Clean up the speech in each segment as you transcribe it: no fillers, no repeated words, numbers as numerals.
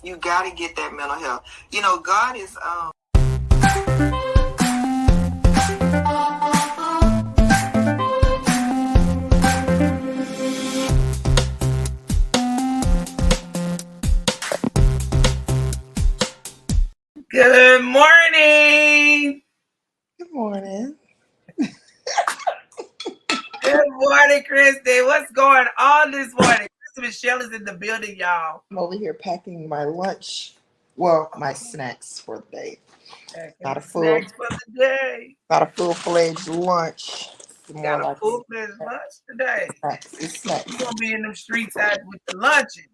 You got to get that mental health. You know, God is Good morning. Good morning. Good morning, Kristi. What's going on this morning? Michelle is in the building, y'all. I'm over here packing my lunch. Well, my snacks for the day. Not a full-fledged lunch. Got a full-fledged lunch today. It's snacks. You're gonna be in them streets out with the luncheon.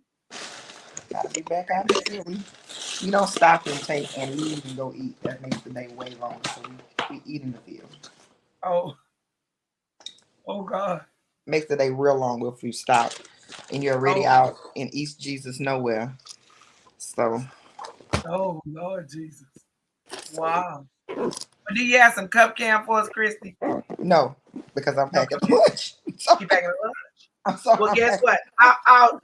Gotta be back out in Philly. We don't stop and take and leave and go eat. That makes the day way longer. So we eat in the field. Oh God. Makes the day real long if you stop and you're already out in East Jesus nowhere. So. Oh Lord Jesus. Wow. But do you have some cup cam for us, Kristi? No, because I'm packing lunch. You packing lunch? I'm sorry. Well, guess what? I'll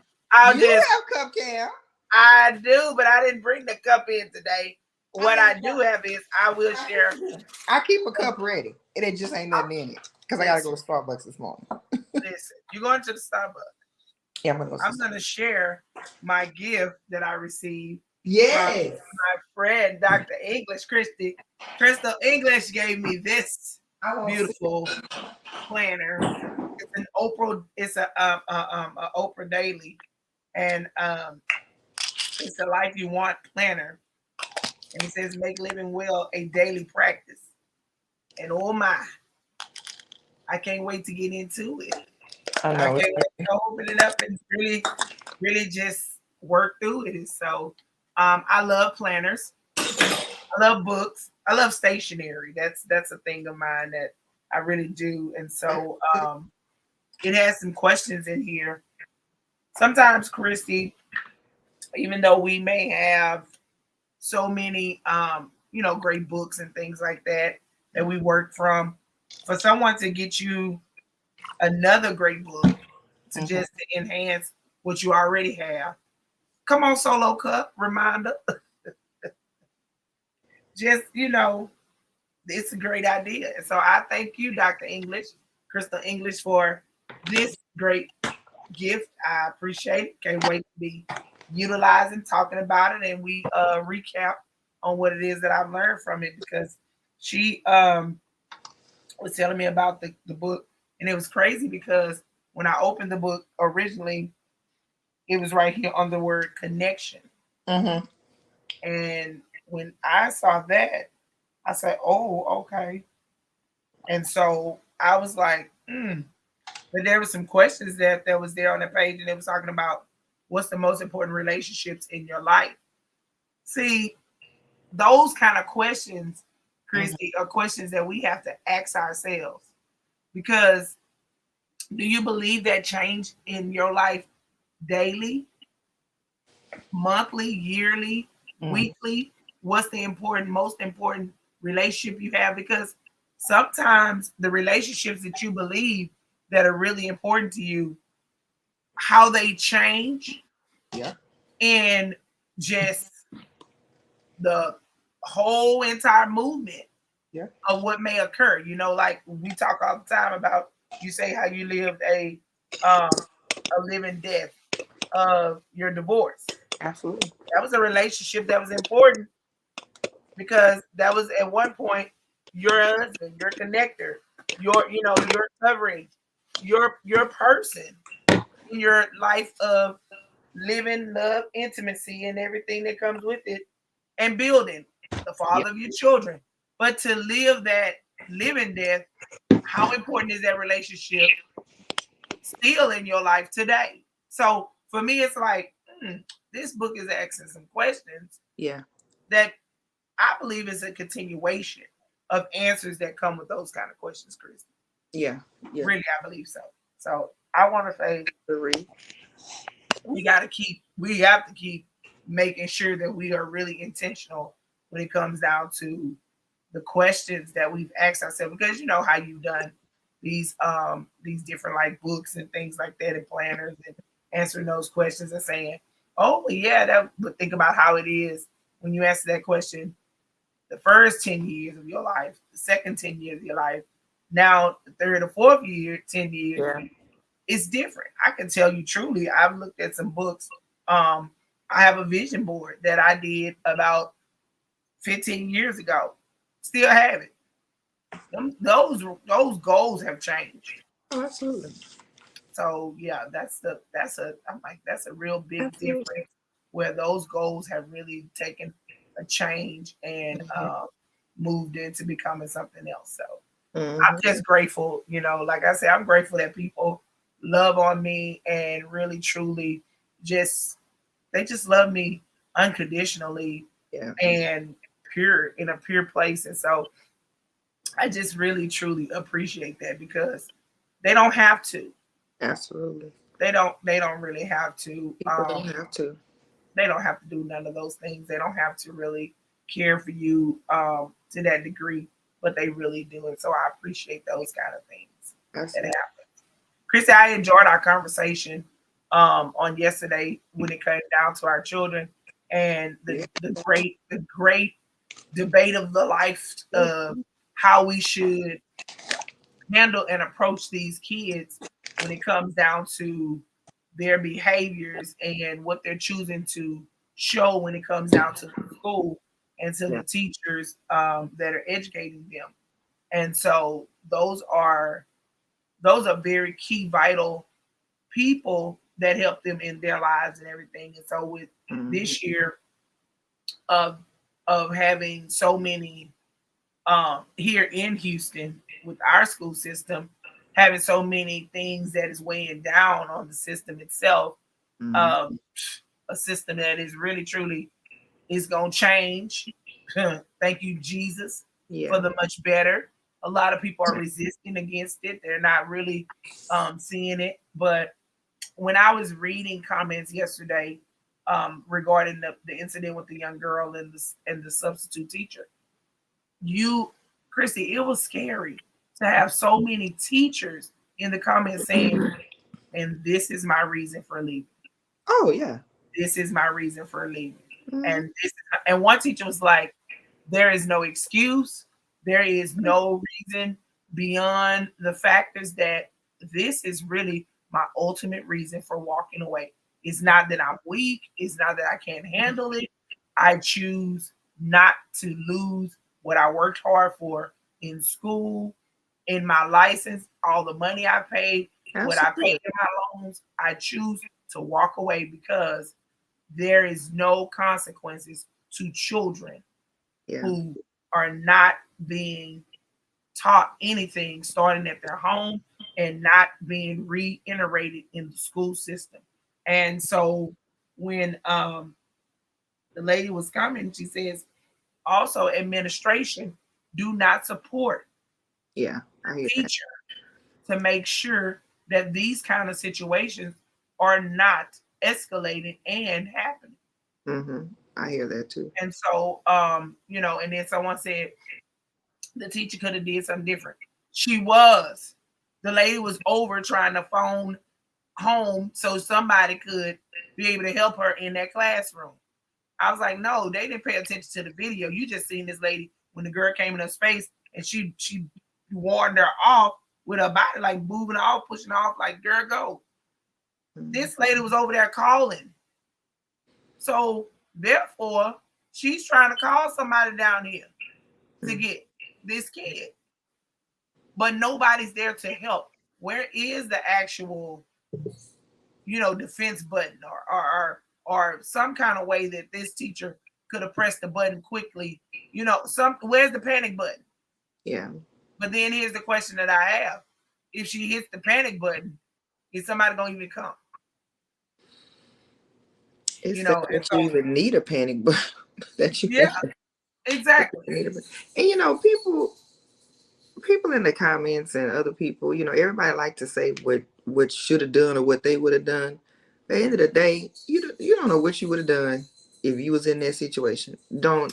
you just have cup cam. I do, but I didn't bring the cup in today. What I do have is I will share. I keep a cup ready. It just ain't nothing in it because I gotta go to Starbucks this morning. Listen, you're going to the Starbucks. Yeah, I'm gonna share my gift that I received. Yes. My friend, Dr. English, Kristi. Crystal English gave me this beautiful planner. It's an Oprah. It's a Oprah Daily, and it's the Life You Want planner. And it says, "Make living well a daily practice." And oh my, I can't wait to get into it. I know. I can't wait to open it up and really just work through it. So I love planners. I love books. I love stationery. That's a thing of mine that I really do. And so it has some questions in here. Sometimes, Kristi, even though we may have so many great books and things like that we work from, for someone to get you another great book to just to enhance what you already have. Come on, Solo Cup, reminder. Just, it's a great idea. And so I thank you, Dr. English, Crystal English, for this great gift. I appreciate it. Can't wait to be utilizing, talking about it, and we recap on what it is that I've learned from it, because she was telling me about the book, and it was crazy because when I opened the book originally, it was right here on the word connection. And when I saw that, I said, oh, okay. And so I was like, But there were some questions that was there on the page, and it was talking about what's the most important relationships in your life. See, those kind of questions, Kristi, are questions that we have to ask ourselves. Because do you believe that change in your life daily? monthly, yearly, Mm. weekly? What's the most important relationship you have? Because sometimes the relationships that you believe that are really important to you, how they change Yeah. and just the whole entire movement Yeah. of what may occur. You know, like we talk all the time about, you say how you lived a living death of your divorce. Absolutely. That was a relationship that was important because that was at one point your husband, your connector, your covering, your person in your life of living, love, intimacy, and everything that comes with it, and building the Yeah. father of your children. But to live that living death, how important is that relationship still in your life today? So for me, it's like, this book is asking some questions Yeah. that I believe is a continuation of answers that come with those kind of questions, Kristi. Yeah. Yeah. Really, I believe so. So I want to say Agree. we have to keep making sure that we are really intentional when it comes down to the questions that we've asked ourselves, because you know how you've done these different like books and things like that and planners and answering those questions and saying, oh yeah, that, but think about how it is when you answer that question the first 10 years of your life, the second 10 years of your life, now the third or fourth year, 10 years, Yeah. it's different. I can tell you truly, I've looked at some books. Um, I have a vision board that I did about 15 years ago. Still have it. Those goals have changed. Oh, absolutely. So yeah, I'm like, that's a real big Absolutely. difference where those goals have really taken a change and Mm-hmm. moved into becoming something else. So I'm Mm-hmm. just grateful, like I said, I'm grateful that people love on me and really truly just they just love me unconditionally Yeah. and pure in a pure place. And so I just really truly appreciate that because they don't have to. Absolutely. They don't really have to. People don't have to. They don't have to do none of those things. They don't have to really care for you to that degree, but they really do. And so I appreciate those kind of things that Absolutely. happen. Kristi, I enjoyed our conversation on yesterday when it came down to our children and Yeah. the great debate of the life of how we should handle and approach these kids when it comes down to their behaviors and what they're choosing to show when it comes down to the school and to Yeah. the teachers that are educating them. And so those are very key, vital people that help them in their lives and everything. And so with Mm-hmm. this year of of having so many here in Houston with our school system, having so many things that is weighing down on the system itself, Mm-hmm. um, a system that is really truly is going to change. Thank you, Jesus, for Yeah. the much better. A lot of people are resisting against it. They're not really seeing it. But when I was reading comments yesterday regarding the incident with the young girl and the substitute teacher, you, Kristi, it was scary to have so many teachers in the comments saying, and this is my reason for leaving. Oh yeah. This is my reason for leaving. Mm-hmm. And one teacher was like, there is no excuse. There is no reason beyond the factors that this is really my ultimate reason for walking away. It's not that I'm weak. It's not that I can't handle it. I choose not to lose what I worked hard for in school, in my license, all the money I paid, what I paid Absolutely. in my loans. I choose to walk away because there is no consequences to children Yeah. who are not being taught anything starting at their home and not being reiterated in the school system. And so when the lady was coming, she says also administration do not support Yeah. I hear that. teacher to make sure that these kind of situations are not escalating and happening. Mm-hmm. I hear that too. And so, and then someone said the teacher could have did something different. She was. The lady was over trying to phone home so somebody could be able to help her in that classroom. I was like, no, they didn't pay attention to the video. You just seen this lady when the girl came in her space and she warned her off with her body, like moving off, pushing off, like, girl, go. Mm-hmm. This lady was over there calling. So therefore, she's trying to call somebody down here to get this kid. But nobody's there to help. Where is the actual, defense button or some kind of way that this teacher could have pressed the button quickly? Where's the panic button? Yeah. But then here's the question that I have: if she hits the panic button, is somebody gonna even come? It's sad And that you so even need a panic, but that you yeah, exactly. need a, and people in the comments and other people, everybody like to say what should have done or what they would have done. At the end of the day, you don't know what you would have done if you was in that situation. Don't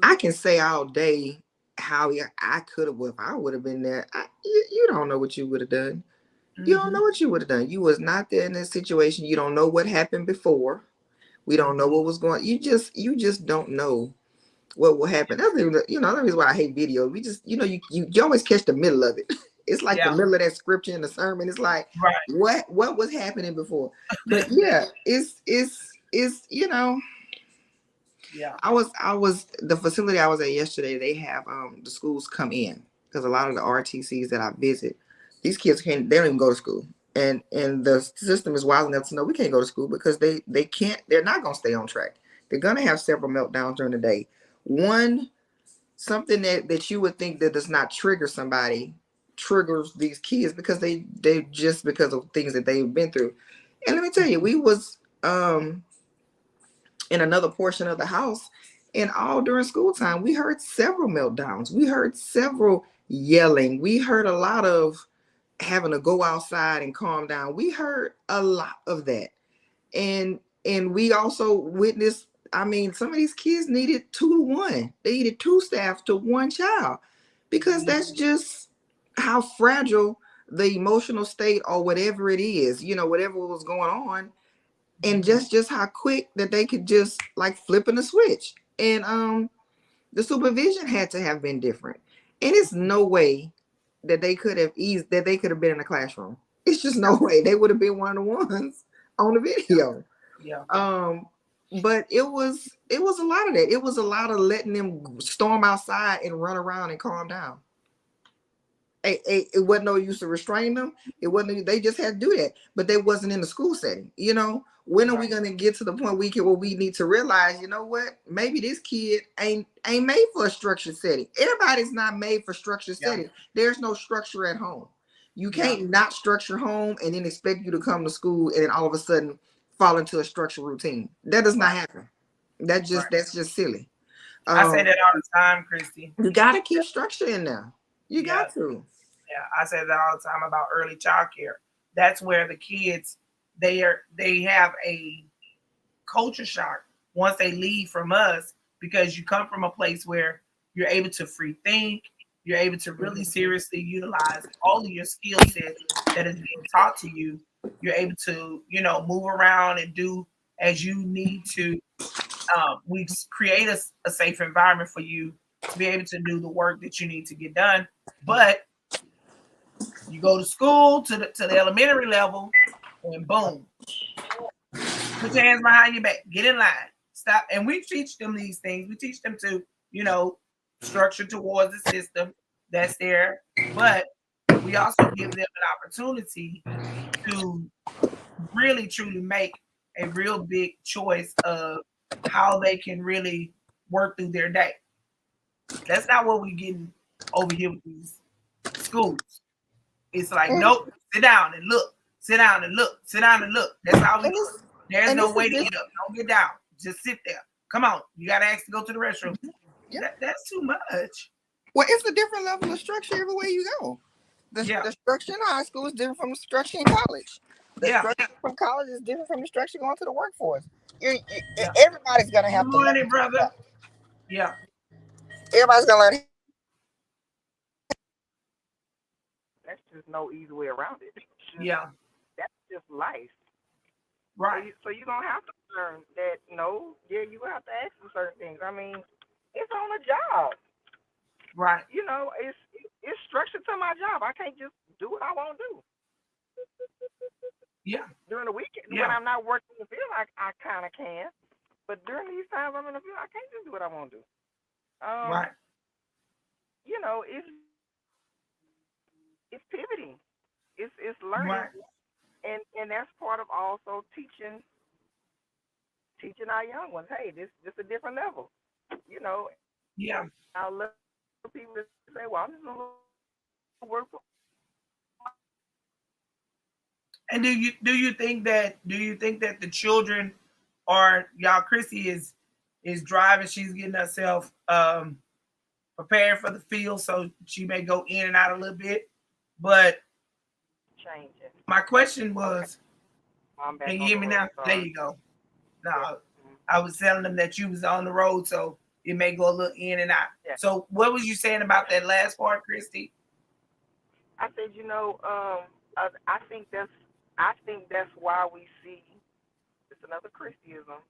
I can say all day how I could have, if I would have been there. You don't know what you would have done. You don't know Mm-hmm. what you would have done. You was not there in that situation. You don't know what happened before. We don't know what was going. You just don't know what will happen. That's the reason why I hate video. We just you always catch the middle of it. It's like the Yeah, middle of that scripture in the sermon. It's like right. what was happening before. But yeah, it's. Yeah. I was the facility I was at yesterday. They have the schools come in because a lot of the RTCs that I visit, these kids can't. They don't even go to school, and the system is wild enough to know we can't go to school because they can't. They're not gonna stay on track. They're gonna have several meltdowns during the day. One something that you would think that does not trigger somebody triggers these kids because they just because of things that they've been through. And let me tell you, we was in another portion of the house. And all during school time, we heard several meltdowns. We heard several yelling. We heard a lot of having to go outside and calm down. We heard a lot of that. And we also witnessed, I mean, some of these kids needed 2 to 1. They needed 2 staff to 1 child because that's just how fragile the emotional state or whatever it is, whatever was going on, and just how quick that they could just like flipping a switch. And the supervision had to have been different. And it's no way that they could have been in a classroom. It's just no way. They would have been one of the ones on the video. Yeah. um but it was a lot of that. It was a lot of letting them storm outside and run around and calm down. It wasn't no use to restrain them. It wasn't. They just had to do that, but they wasn't in the school setting. When are we gonna get to the point where we need to realize, what? Maybe this kid ain't made for a structured setting. Everybody's not made for structured Yeah. setting. There's no structure at home. You Yeah. can't not structure home and then expect you to come to school and then all of a sudden fall into a structured routine. That does not Right. happen. Right. That's just silly. I say Um, that all the time, Kristi. you gotta keep structure in there. You Yeah. got to. Yeah, I say that all the time about early child care. That's where the kids they have a culture shock once they leave from us because you come from a place where you're able to free think, you're able to really seriously utilize all of your skill sets that is being taught to you. You're able to, move around and do as you need to. We create a safe environment for you to be able to do the work that you need to get done. But you go to school to the elementary level, and boom, put your hands behind your back, get in line, stop. And we teach them these things. We teach them to, structure towards the system that's there, but we also give them an opportunity to really truly make a real big choice of how they can really work through their day. That's not what we're getting over here with these schools. It's like, And, nope, sit down and look, sit down and look, sit down and look. That's all we and do. it's There's and no it's a way to diff- get up. Don't get down. Just sit there. Come on. You got to ask to go to the restroom. yeah. That's too much. Well, it's a different level of structure everywhere you go. Yeah. The structure in high school is different from the structure in college. The Yeah. structure from college is different from the structure going to the workforce. Yeah. Everybody's gonna Good have to learn. morning, brother. Yeah. Everybody's gonna learn. That's just no easy way around it. Yeah. That's just life. So Right. you're gonna have to learn that. No, yeah, you have to ask for certain things. I mean, it's on the job. Right. It's structured to my job. I can't just do what I want to do Yeah. during the weekend when Yeah. I'm not working in the field. I kind of can, but during these times I'm in the field, I can't just do what I want to do. Um, Right. it's pivoting. It's learning, Right. and that's part of also teaching our young ones. Hey, this a different level. You know, Yeah. I love for people to say, well, I'm just gonna work for. And do you think that the children are y'all Chrissy is driving, she's getting herself prepared for the field so she may go in and out a little bit. But Changing. my question Okay, was, I'm can back you on hear the me road. now? There Sorry. you go. Yeah. No, Mm, I was telling them that you was on the road, so it may go a little in and out. yeah. So what was you saying about that last part, Christy? I said, I think that's why we see it's another Christianism.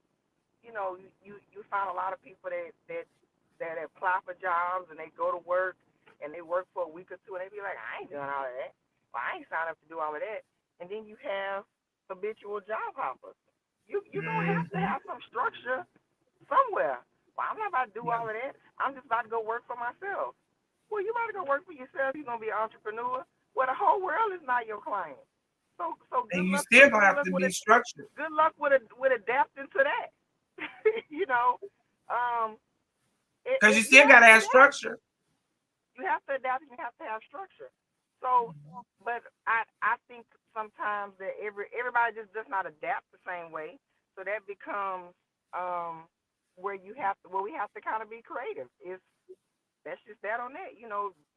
You find a lot of people that apply for jobs and they go to work and they work for a week or two and they be like, I ain't doing all of that. Well, I ain't signed up to do all of that. And then you have habitual job hoppers. You're gonna Mm-hmm. have some structure somewhere. Well, I'm not about to do Yeah. all of that. I'm just about to go work for myself. Well, you about to go work for yourself. You're gonna be an entrepreneur. Well, the whole world is not your client. So And good you luck still with gonna have to be structured good luck with adapting to that. you know, um, because you you still have gotta to have adapt. structure. You have to adapt. And you have to have structure. So, but I think sometimes that everybody just does not adapt the same way. So that becomes where we have to kind of be creative. That's just that on that.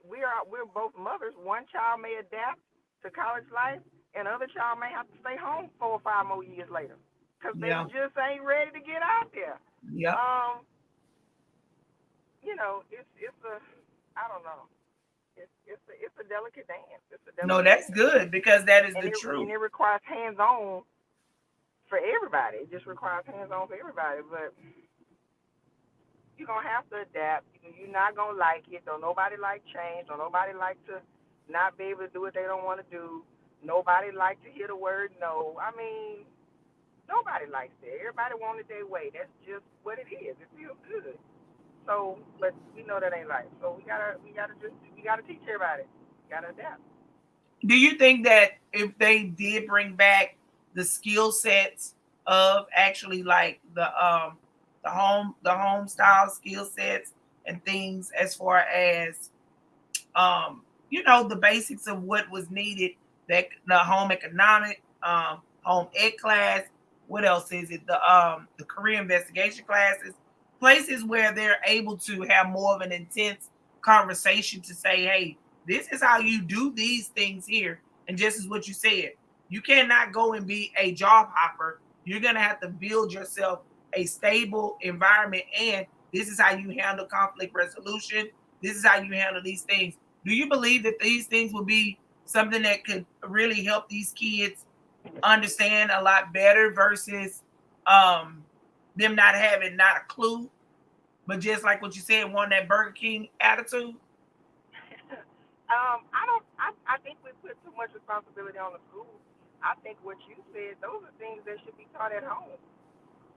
We're both mothers. One child may adapt to college life, and the other child may have to stay home 4 or 5 more years later because they Yeah. just ain't ready to get out there. Yeah. Um, it's a I don't know. It's a delicate dance. It's a No, delicate that's dance, good because that is and the it truth. requires hands on for everybody. It just requires hands on for everybody. But you're gonna have to adapt. You're not gonna like it. Don't nobody like change. Don't nobody like to not be able to do what they don't want to do. Nobody like to hear the word no. I mean, nobody likes that. Everybody want it their way. That's just what it is. It feels good. So, but we know that ain't life. So we gotta teach everybody. We gotta adapt. Do you think that if they did bring back the skill sets of actually like the home style skill sets and things as far as the basics of what was needed, that the home economic, home ec class, what else is it? The career investigation classes, places where they're able to have more of an intense conversation to say, hey, this is how you do these things here. And just as what you said, you cannot go and be a job hopper. You're gonna have to build yourself a stable environment, and this is how you handle conflict resolution. This is how you handle these things. Do you believe that these things will be something that could really help these kids understand a lot better versus um, them not having not a clue, but just like what you said, wanting that Burger King attitude? I don't. I think we put too much responsibility on the school. I think what you said, those are things that should be taught at home.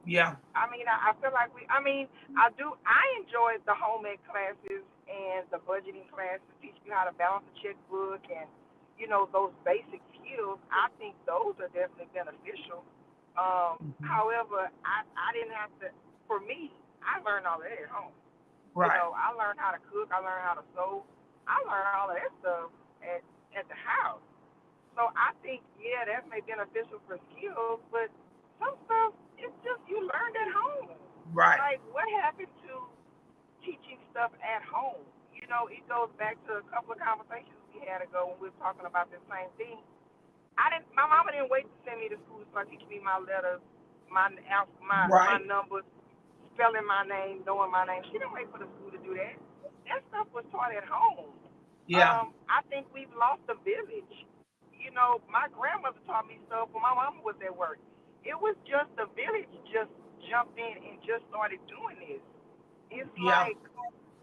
Yeah. I mean, I feel like I mean, I do. I enjoyed the home ec classes and the budgeting classes, teach you how to balance a checkbook and those basic skills. I think those are definitely beneficial. Mhm. However, I didn't have to. For me, I learned all of that at home. Right. I learned how to cook. I learned how to sew. I learned all of that stuff at the house. So I think, yeah, that may be beneficial for skills, but some stuff it's just you learned at home. Right. Like what happened to teaching stuff at home? It goes back to a couple of conversations we had ago when we were talking about this same thing. My mama didn't wait to send me to school to start teaching me my letters, my Right. numbers, spelling my name, knowing my name. She didn't wait for the school to do that. That stuff was taught at home. Yeah. I think we've lost the village. You know, my grandmother taught me stuff when my mama was at work. It was just the village just jumped in and just started doing this. It's Yeah. like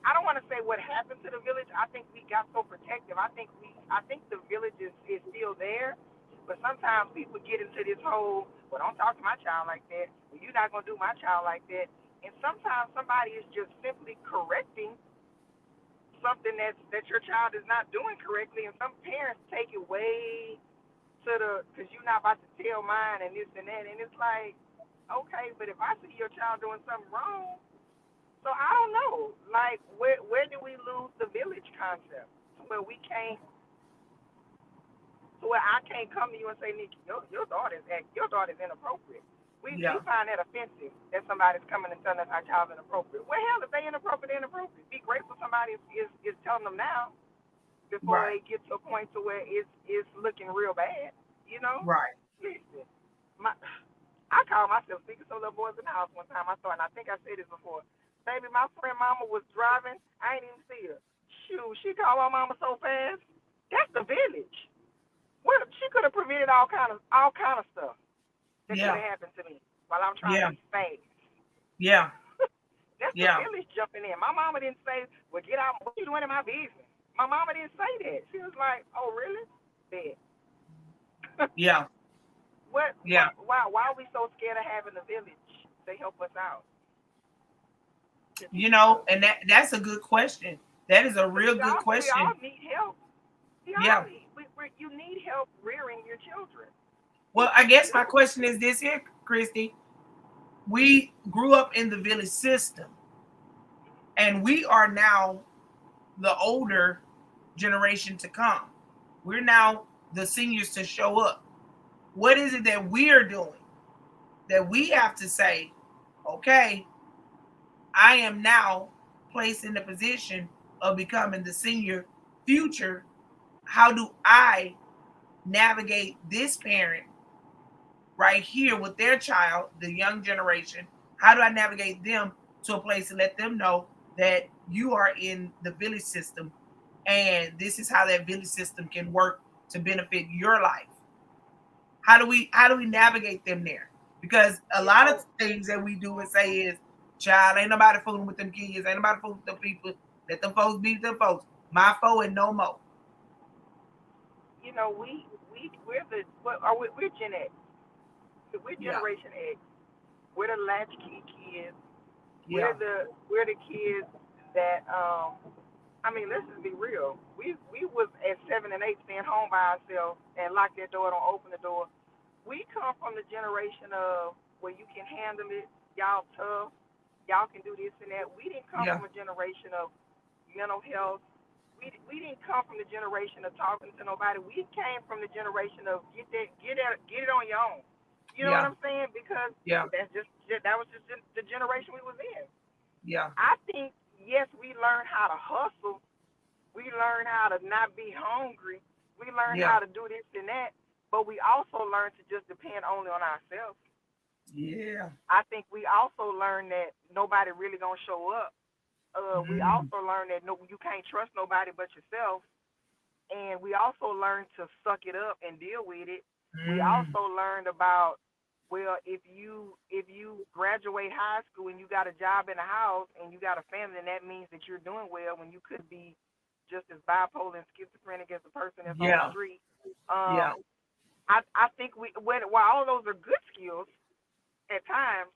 I don't want to say what happened to the village. I think we got so protective. I think the village is still there, but sometimes people get into this whole, well, don't talk to my child like that. Well, you're not gonna do my child like that. And sometimes somebody is just simply correcting something that your child is not doing correctly, and some parents take it way to the, because you're not about to tell mine and this and that, and it's like, okay, but if I see your child doing something wrong, so I don't know. Like, where do we lose the village concept? Where we can't, where I can't come to you and say, Nikki, your daughter's inappropriate. We Yeah. find that offensive that somebody's coming and telling us our child's inappropriate. Well, hell, if they inappropriate, they're inappropriate. Be grateful somebody is telling them now before Right. it gets to a point to where it's looking real bad. You know? Right. Listen, my I called myself speaking to little boys in the house one time. I thought, and I think I said this before. Baby, my friend mama was driving. I ain't even see her. Shoot, she called my mama so fast. That's the village. Well, she could have prevented all kind of stuff that could Yeah. have happened to me while I'm trying to Yeah. be fast. Yeah. That's the Yeah. village jumping in. My mama didn't say, "Well, get out. What you doing in my business?" My mama didn't say that. She was like, "Oh, really? Bad." Yeah. what? Yeah. Why are we so scared of having the village to help us out? Just You know, and that's a good question. That is a because real good we all question. need help. We all Yeah. need. You need help rearing your children. Well, I You guess my do. question is this here, Christy. We grew up in the village system, and we are now the older generation to come. We're now the seniors to show up. What is it that we are doing that we have to say, okay, I am now placed in the position of becoming the senior future. How do I navigate this parent right here with their child, the young generation? How do I navigate them to a place to let them know that you are in the village system and this is how that village system can work to benefit your life? How do we navigate them there? Because a You lot of know. things that we do and say is, child, ain't nobody fooling with them kids, ain't nobody fooling with them people. Let them folks be them folks. My foe and no more. You know. We're the. What are we? We're Gen X. We're Yeah, Generation X. We're the latchkey kids. yeah, We're the kids that I mean, let's just be real. We was at 7 and 8 staying home by ourselves and lock that door, don't open the door. We come from the generation of where you can handle it, y'all tough, y'all can do this and that. We didn't come yeah, from a generation of mental health. We didn't come from the generation of talking to nobody. We came from the generation of get it on your own. You know what yeah, I'm saying? Because yeah, that was just the generation we was in. yeah, I think yes, we learned how to hustle. We learned how to not be hungry. We learned yeah, how to do this and that. But we also learned to just depend only on ourselves. yeah. I think we also learned that nobody really gonna show up. We Mm, also learned that no, you can't trust nobody but yourself. And we also learned to suck it up and deal with it. We mm, also learned about, well, if you graduate high school and you got a job in the house and you got a family, then that means that you're doing well when you could be just as bipolar and schizophrenic as the person that's on the yeah, street. yeah, I think while all of those are good skills at times,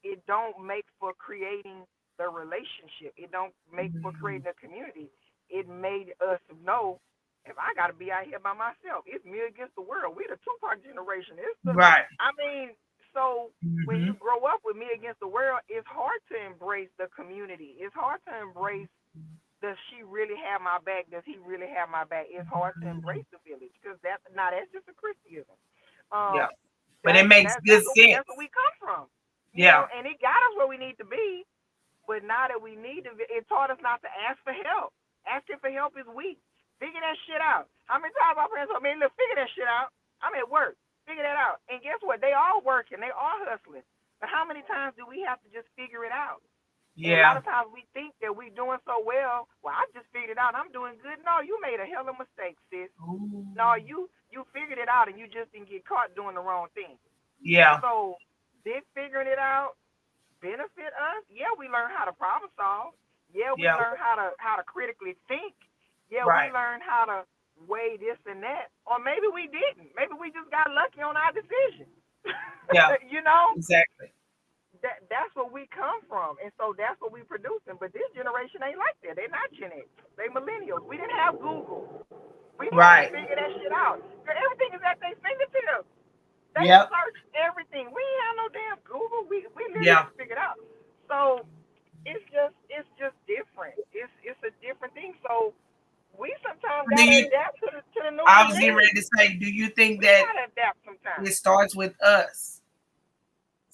it don't make for creating the relationship. It don't make for mm, creating a community. It made us know if I got to be out here by myself, it's me against the world. We the Tupac generation. right. I mean, so when Mm-hmm. you grow up with me against the world, it's hard to embrace the community. It's hard to embrace. Does she really have my back? Does he really have my back? It's hard to embrace the village because that's just a Christianism. Yeah, Um, but it makes good sense. that's where we come from, Yeah, and it got us where we need to be. But now that we need to, it taught us not to ask for help. Asking for help is weak. Figure that shit out. How many times my friends told me, look, figure that shit out. I'm at work. Figure that out. And guess what? They all working. They all hustling. But how many times do we have to just figure it out? And a lot Yeah. of times we think that we doing so well. Well, I just figured it out. I'm doing good. No, you made a hell of a mistake, sis. Ooh. No, you figured it out and you just didn't get caught doing the wrong thing. Yeah. So did figuring it out benefit us? Yeah, we learn how to problem solve. Yeah, we Yeah. learn how to critically think. Yeah, we Right. learn how to weigh this and that. Or maybe we didn't. Maybe we just got lucky on our decision. Yeah. you know, Exactly. that's what we come from, and so that's what we producing. But this generation ain't like that. They're not Gen X. They millennials. We didn't have Google. We didn't have to Right. figure that shit out. Everything is at their fingertips. They Yep. search everything. We ain't have no damn Google. We literally Yeah. just figured out. So it's just different. It's a different thing. So we sometimes Do gotta you? adapt to the I newer was getting ready things. to say, do you think We that gotta adapt it sometimes. starts with us?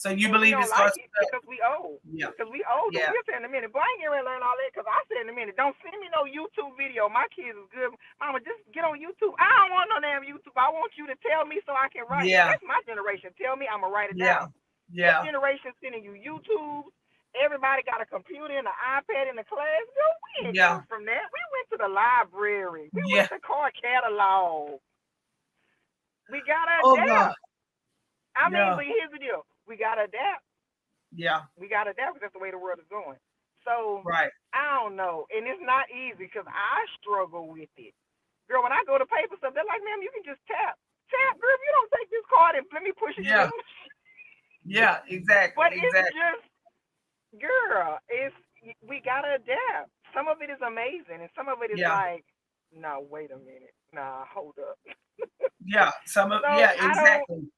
So you And we believe it don't like starts it with us? because we old. Yeah. Because we older. Yeah. We'll say in a minute. Boy, I ain't getting ready to learn all that because I said in a minute. Don't send me no YouTube video. My kids is good. Mama, just get on YouTube. I don't want no damn YouTube. I want you to tell me so I can write. Yeah. That's my generation. Tell me, I'm going to write it Yeah. down. This Yeah. generation sending you YouTube. Everybody got a computer and an iPad in the class. No, we ain't Yeah. coming from that. We went to the library. We went Yeah. to car catalog. We got to Oh God. adapt. I mean, Yeah. but here's the deal. We got to adapt. Yeah. We got to adapt because that's the way the world is going. So Right. I don't know, and it's not easy because I struggle with it. Girl, when I go to paper stuff, they're like, "Ma'am, you can just tap, girl. If you don't take this card and let me push it into Yeah. the machine." Yeah. Exactly. But it's Exactly. just, girl, it's we gotta adapt. Some of it is amazing, and some of it is Yeah. like, no, wait a minute, nah, hold up. Yeah. Some of. So Yeah. I don't. Exactly.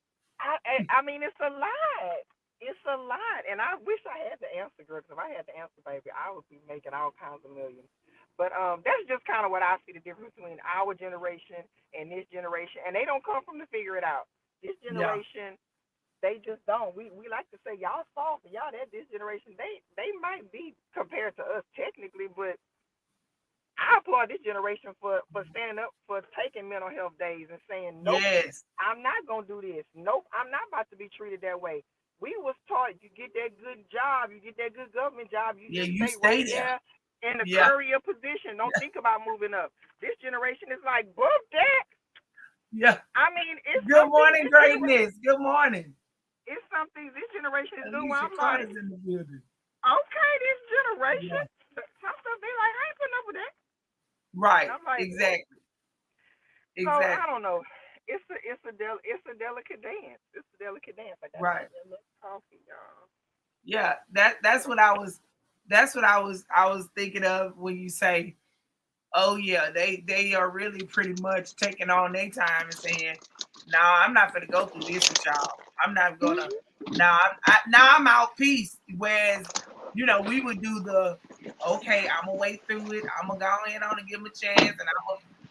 I mean, it's a lot. It's a lot, and I wish I had the answer, girl. Because if I had the answer, baby, I would be making all kinds of millions. But that's just kind of what I see the difference between our generation and this generation, and they don't come from to figure it out. This Yeah. generation, they just don't. We like to say y'all soft, y'all that this generation. They might be compared to us technically, but I applaud this generation for standing up for taking mental health days and saying, nope, Yes. I'm not gonna do this. Nope, I'm not about to be treated that way. We was taught you get that good job, you get that good government job, you Yeah. just You stay stay right there. there in the Yeah. courier position. Don't think about moving up. This generation is like, book that. Yeah. I mean, it's Good something morning, this generation. greatness. Good morning. It's something this generation is doing. Where Alicia I'm like, Carter's in the building. okay, this generation. Yeah. Some stuff they like, I ain't putting up with that. And Right. I'm like, what? Exactly. So I Exactly. don't know. It's a delicate dance. It's a delicate dance. I got Right. that much coffee, y'all. Yeah. That's what I was. That's what I was thinking of when you say, oh yeah, they are really pretty much taking on their time and saying, no, I'm not gonna go through this with y'all. I'm not gonna. Mhm. Now I'm out peace. Whereas, we would do the, okay, I'm gonna wait through it. I'm gonna go in on and give them a chance, and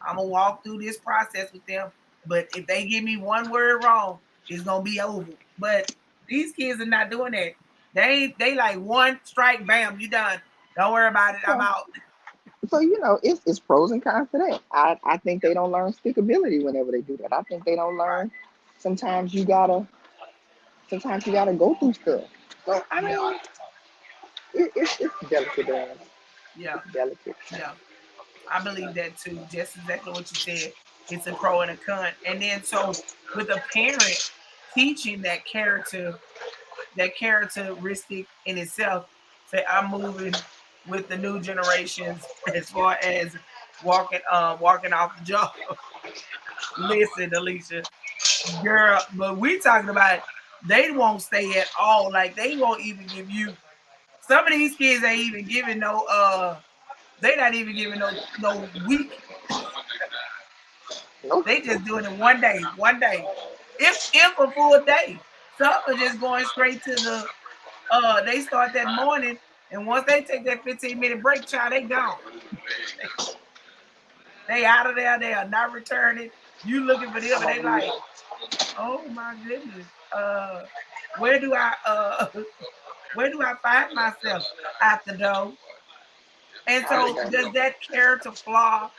I'm gonna walk through this process with them. But if they give me one word wrong, it's gonna be over. But these kids are not doing that. They like one strike, bam, you done. Don't worry about it. I'm So, out. so it's pros and cons to that. I think they don't learn stickability whenever they do that. I think they don't Right. learn. Sometimes you gotta sometimes you gotta go through stuff. So I Yeah. mean, it's delicate, man. Yeah. It's delicate. Yeah. I believe that too. Just exactly what you said. It's a pro and a con. And then so with a parent teaching that characteristic in itself, say I'm moving with the new generations as far as walking off the job. Listen, Alicia, girl, but we talking about they won't stay at all. Like they won't even give you some of these kids ain't even giving no they not even giving no week. Nope. They just doing it one day, one day. If a full day. Some are just going straight to the they start that morning and once they take that 15-minute break, child, they gone. They out of there, they are not returning. You looking for them and they like, oh my goodness. Where do I where do I find myself at the door? And so does that character flaw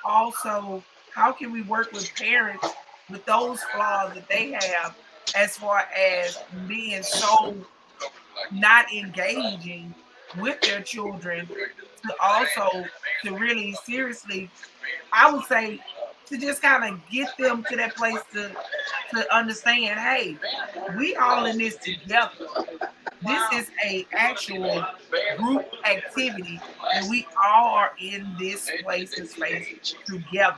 also how can we work with parents with those flaws that they have as far as being so not engaging with their children, to also to really seriously, I would say, to just kind of get them to that place to understand, hey, we all in this together. This is a actual group activity that we all are in this place and space together.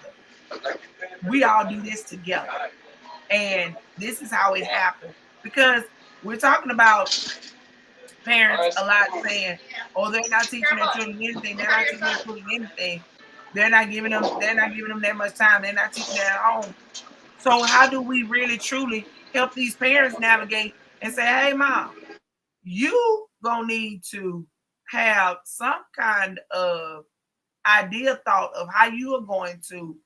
We all do this together. And this is how it happened. Because we're talking about parents a lot saying, oh, they're not teaching their children anything. They're not teaching their children anything. They're not giving them that much time. They're not teaching that at home. So how do we really truly help these parents navigate and say, hey mom, you gonna need to have some kind of idea thought of how you are going to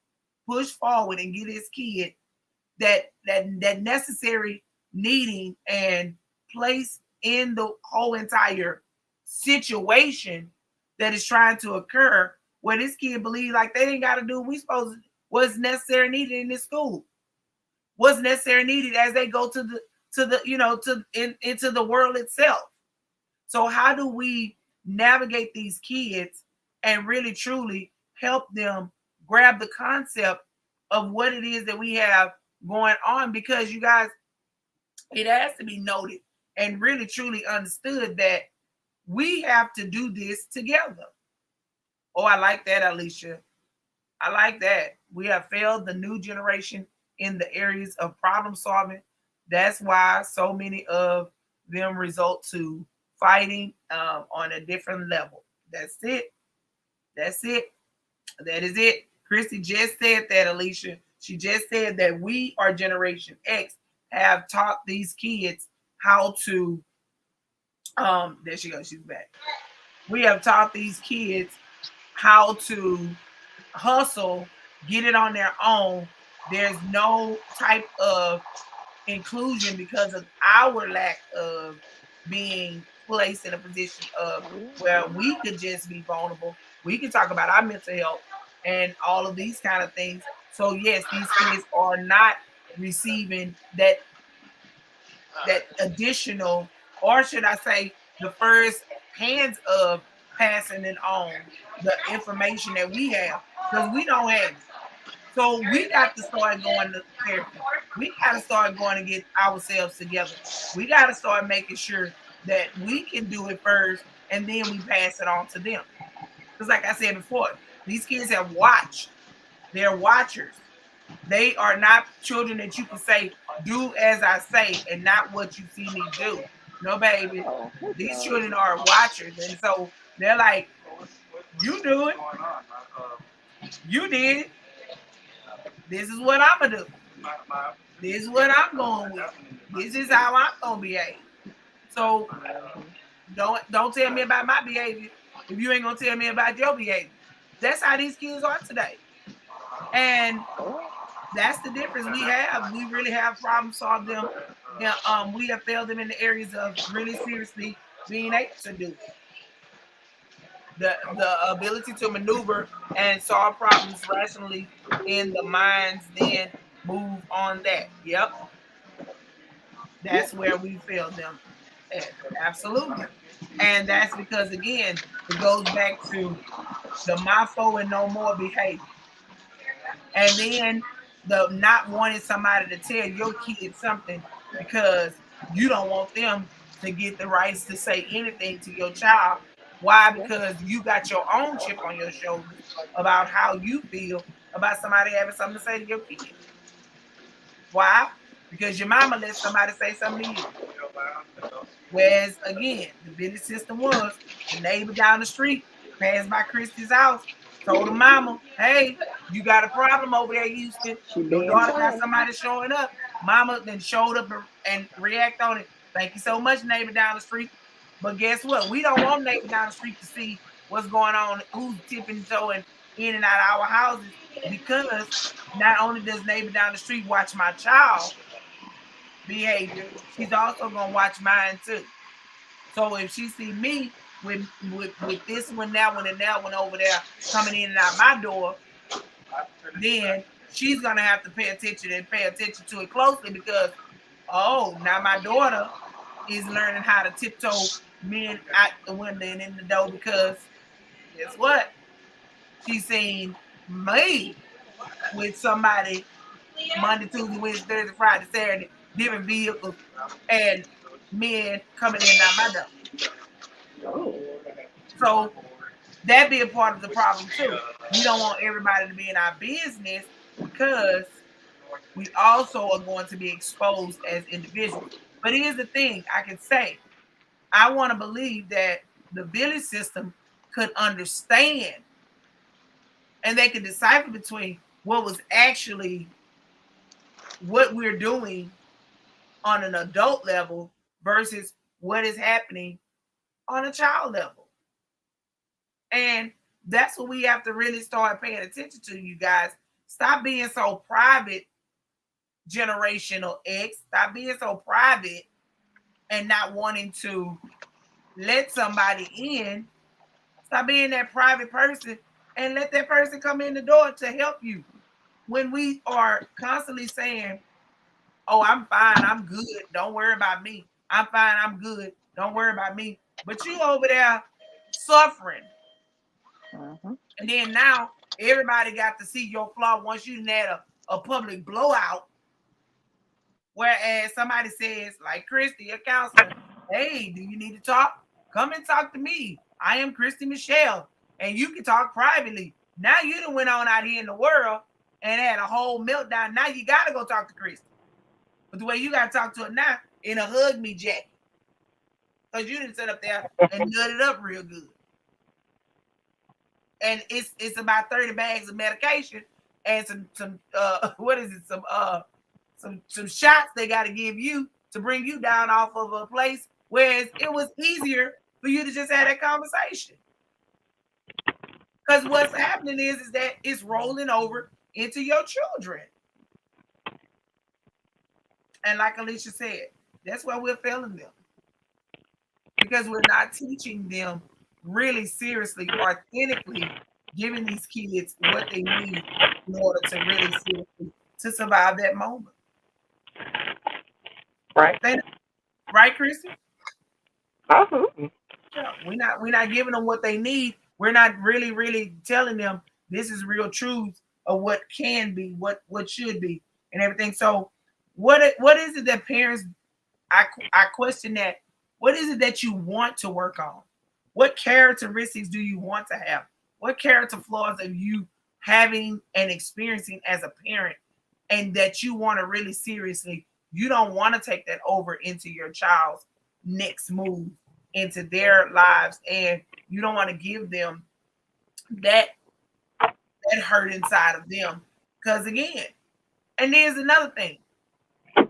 push forward and get this kid that necessary needing and place in the whole entire situation that is trying to occur, where this kid believe like they didn't got to do what we supposed to, what's necessary needed in this school, what's necessary needed as they go to the into the world itself. So how do we navigate these kids and really truly help them grab the concept of what it is that we have going on? Because you guys, it has to be noted and really truly understood that we have to do this together. Oh, I like that, Alicia. I like that. We have failed the new generation in the areas of problem solving. That's why so many of them result to fighting on a different level. That's it. That's it. That is it. Kristi just said that, Alicia. She just said that we, our Generation X, have taught these kids how to, there she goes, she's back. We have taught these kids how to hustle, get it on their own. There's no type of inclusion because of our lack of being placed in a position of where we could just be vulnerable. We can talk about our mental health and all of these kind of things. So yes, these kids are not receiving that additional, or should I say, the first hands of passing it on the information that we have, because we don't have it. So we got to start going to therapy. We got to start going to get ourselves together. We got to start making sure that we can do it first and then we pass it on to them. Because, like I said before, these kids have watched, they're watchers. They are not children that you can say, do as I say and not what you see me do. No, baby. These children are watchers. And so they're like, you do it. You did it. This is what I'm going to do. This is what I'm going with. This is how I'm going to behave. So don't tell me about my behavior if you ain't going to tell me about your behavior. That's how these kids are today. And that's the difference we have. We really have problem solved them. Yeah, we have failed them in the areas of really seriously being able to do it. The ability to maneuver and solve problems rationally in the minds, then move on that. Yep, that's where we failed them at. Absolutely. And that's because again, it goes back to the my foe and no more behavior. And then the not wanting somebody to tell your kid something because you don't want them to get the rights to say anything to your child. Why? Because you got your own chip on your shoulders about how you feel about somebody having something to say to your kid. Why? Because your mama let somebody say something to you. Whereas again, the business system was the neighbor down the street passed by Kristi's house, told the mama, hey, you got a problem over there, Houston. Your daughter got somebody showing up. Mama then showed up and react on it. Thank you so much, neighbor down the street. But guess what? We don't want neighbor down the street to see what's going on, who's tipping and towing in and out of our houses, because not only does neighbor down the street watch my child behavior, she's also gonna watch mine too. So if she see me with this one, that one, and that one over there coming in and out my door, then she's gonna have to pay attention and pay attention to it closely because now my daughter is learning how to tiptoe men out the window and in the door because guess what? She's seen me with somebody Monday, Tuesday, Wednesday, Thursday, Friday, Saturday, different vehicles, and men coming in and out my door. So that be a part of the problem too. We don't want everybody to be in our business because we also are going to be exposed as individuals. But here's the thing I can say I want to believe that the village system could understand and they could decipher between what was actually what we're doing on an adult level versus what is happening on a child level. And that's what we have to really start paying attention to, you guys. Stop being so private, generational X. Stop being so private and not wanting to let somebody in. Stop being that private person and let that person come in the door to help you. When we are constantly saying, "Oh, I'm fine, I'm good, don't worry about me. I'm fine, I'm good, don't worry about me." But you over there suffering. Mm-hmm. And then now everybody got to see your flaw once you had a public blowout. Whereas somebody says, like Kristi, a counselor, "Hey, do you need to talk? Come and talk to me. I am Kristi Michelle, and you can talk privately." Now you done went on out here in the world and had a whole meltdown. Now you got to go talk to Kristi. But the way you got to talk to her now in a hug me jacket. Because you didn't sit up there and nut it up real good. And it's about 30 bags of medication and some what is it? Some shots they got to give you to bring you down off of a place. Whereas it was easier for you to just have that conversation. Because what's happening is that it's rolling over into your children. And like Alicia said, that's why we're failing them. Because we're not teaching them really seriously, authentically, giving these kids what they need in order to really seriously to survive that moment. Right. Right, Kristi? Absolutely. Yeah, we're not giving them what they need. We're not really telling them this is real truth of what can be, what should be, and everything. So, what is it that parents? I question that. What is it that you want to work on? What characteristics do you want to have? What character flaws are you having and experiencing as a parent, and that you want to really seriously? You don't want to take that over into your child's next move into their lives, and you don't want to give them that that hurt inside of them. Because again, and there's another thing: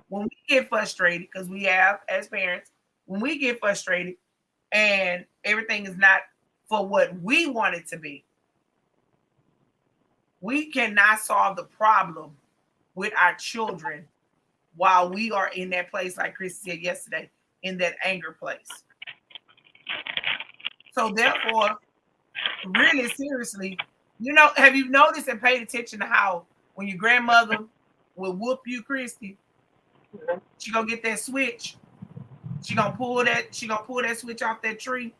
when we get frustrated, because we have as parents, when we get frustrated and everything is not for what we want it to be, we cannot solve the problem with our children while we are in that place, like Chris said yesterday, in that anger place. So therefore, really seriously, have you noticed and paid attention to how when your grandmother will whoop you, Kristi, she gonna get that switch. She gonna pull that switch off that tree.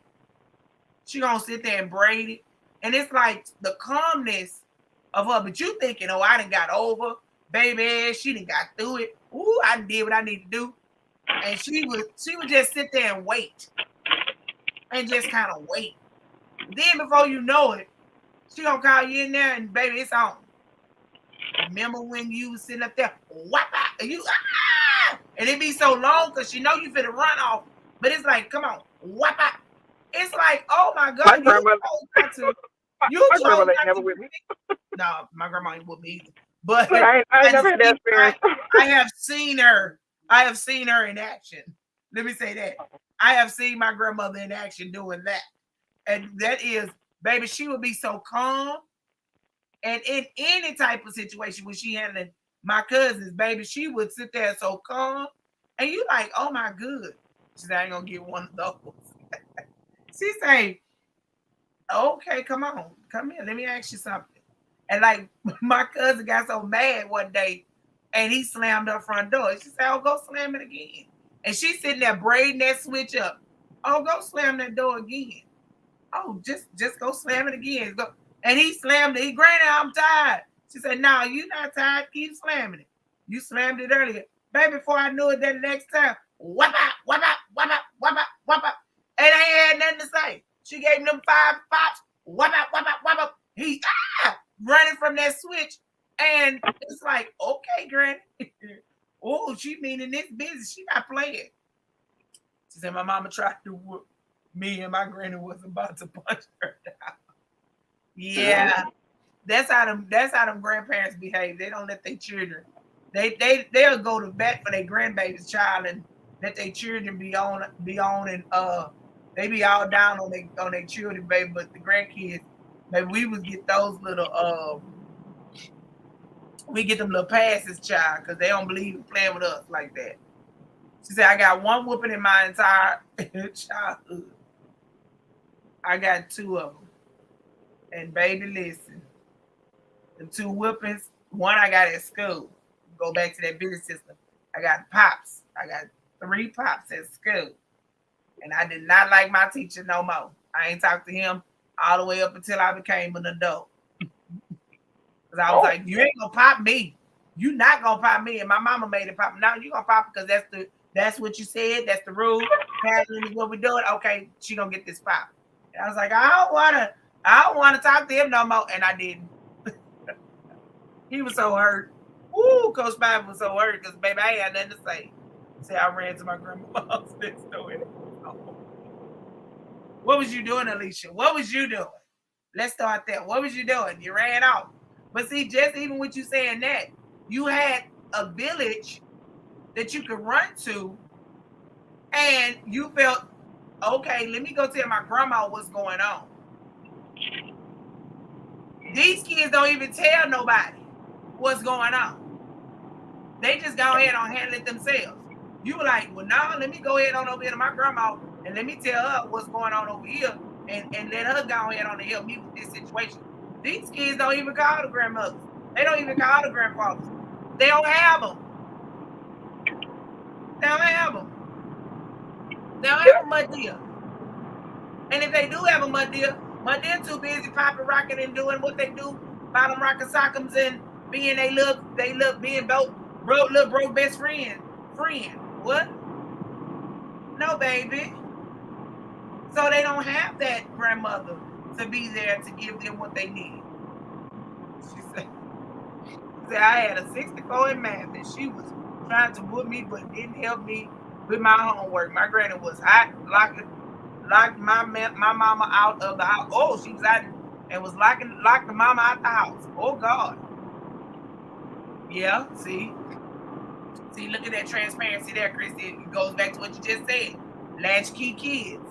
She gonna sit there and braid it. And it's like the calmness of her, but you thinking, "Oh, I done got over, baby, she done got through it. Ooh, I did what I need to do." And she would just sit there and wait. And just kind of wait. Then before you know it, she gonna call you in there and baby, it's on. Remember when you was sitting up there, whap out, and you and it be so long because she know you finna run off. But it's like, come on, whap out. It's like, oh my My God, grandmother, you my chose grandmother ain't not never to. with me. No, my grandma ain't with me either. But Look, I ain't never had that I, experience. I have seen her. I have seen her in action. Let me say that. I have seen my grandmother in action doing that. And that is, baby, she would be so calm. And in any type of situation when she handling my cousins, baby, she would sit there so calm. And you like, oh my good. She said, I ain't gonna get one of those. She say, okay, come on, come here. Let me ask you something. And like my cousin got so mad one day and he slammed her front door. She said, "Oh, go slam it again." And she's sitting there braiding that switch up. "Oh, go slam that door again." "Oh, just go slam it again." Go. And he slammed it. He, "Granny, I'm tired." She said, "No, you not tired. Keep slamming it. You slammed it earlier." Baby, before I knew it, then the next time, whap out, whap out, whap out, whap out, whap out. And I ain't had nothing to say. She gave him them 5 pops, whap out, whap out, whap out. He running from that switch. And it's like, okay, Granny. Oh, she meaning this business. She not playing. She said, "My mama tried to whoop me and my granny was about to punch her down." Yeah. That's how them grandparents behave. They don't let their children. They'll go to bat for their grandbaby's child and let their children be on and they be all down on their children, baby. But the grandkids, maybe we would get those little we get them little passes, child, because they don't believe in playing with us like that. She said, "I got one whooping in my entire childhood. I got 2 of them. And baby, listen, the 2 whippings, one I got at school. Go back to that business system. I got pops. I got 3 pops at school. And I did not like my teacher no more. I ain't talked to him all the way up until I became an adult. Because I was like, you ain't gonna pop me. You not gonna pop me. And my mama made it pop. Now you gonna pop because that's what you said. That's the rule. Pattern is what we're doing. Okay, she gonna get this pop. And I was like, I don't wanna talk to him no more. And I didn't. He was so hurt. Ooh, Coach Bobby was so hurt because baby, I ain't had nothing to say. See, I ran to my grandma's house next door. What was you doing, Alicia? What was you doing? Let's start there. What was you doing? You ran off. But see, just even with you saying that, you had a village that you could run to, and you felt, okay, let me go tell my grandma what's going on. These kids don't even tell nobody what's going on. They just go ahead and handle it themselves. You were like, well, now let me go ahead on over here to my grandma and let me tell her what's going on over here and let her go ahead on and help me with this situation. These kids don't even call the grandmothers. They don't even call the grandfathers. They don't have them. They don't have them. They don't have a mud deal. And if they do have a mud deal too busy popping, rocking, and doing what they do, bottom rocking sockums and being being both broke best friend. What? No, baby. So they don't have that grandmother to be there to give them what they need. She said I had a 64 in math and she was trying to whoop me but didn't help me with my homework. My granny was hot, locked my mama out of the house. Oh, she was out and was locked the mama out the house. Oh God. Yeah, see, look at that transparency there, Kristi. It goes back to what you just said. Latchkey kids.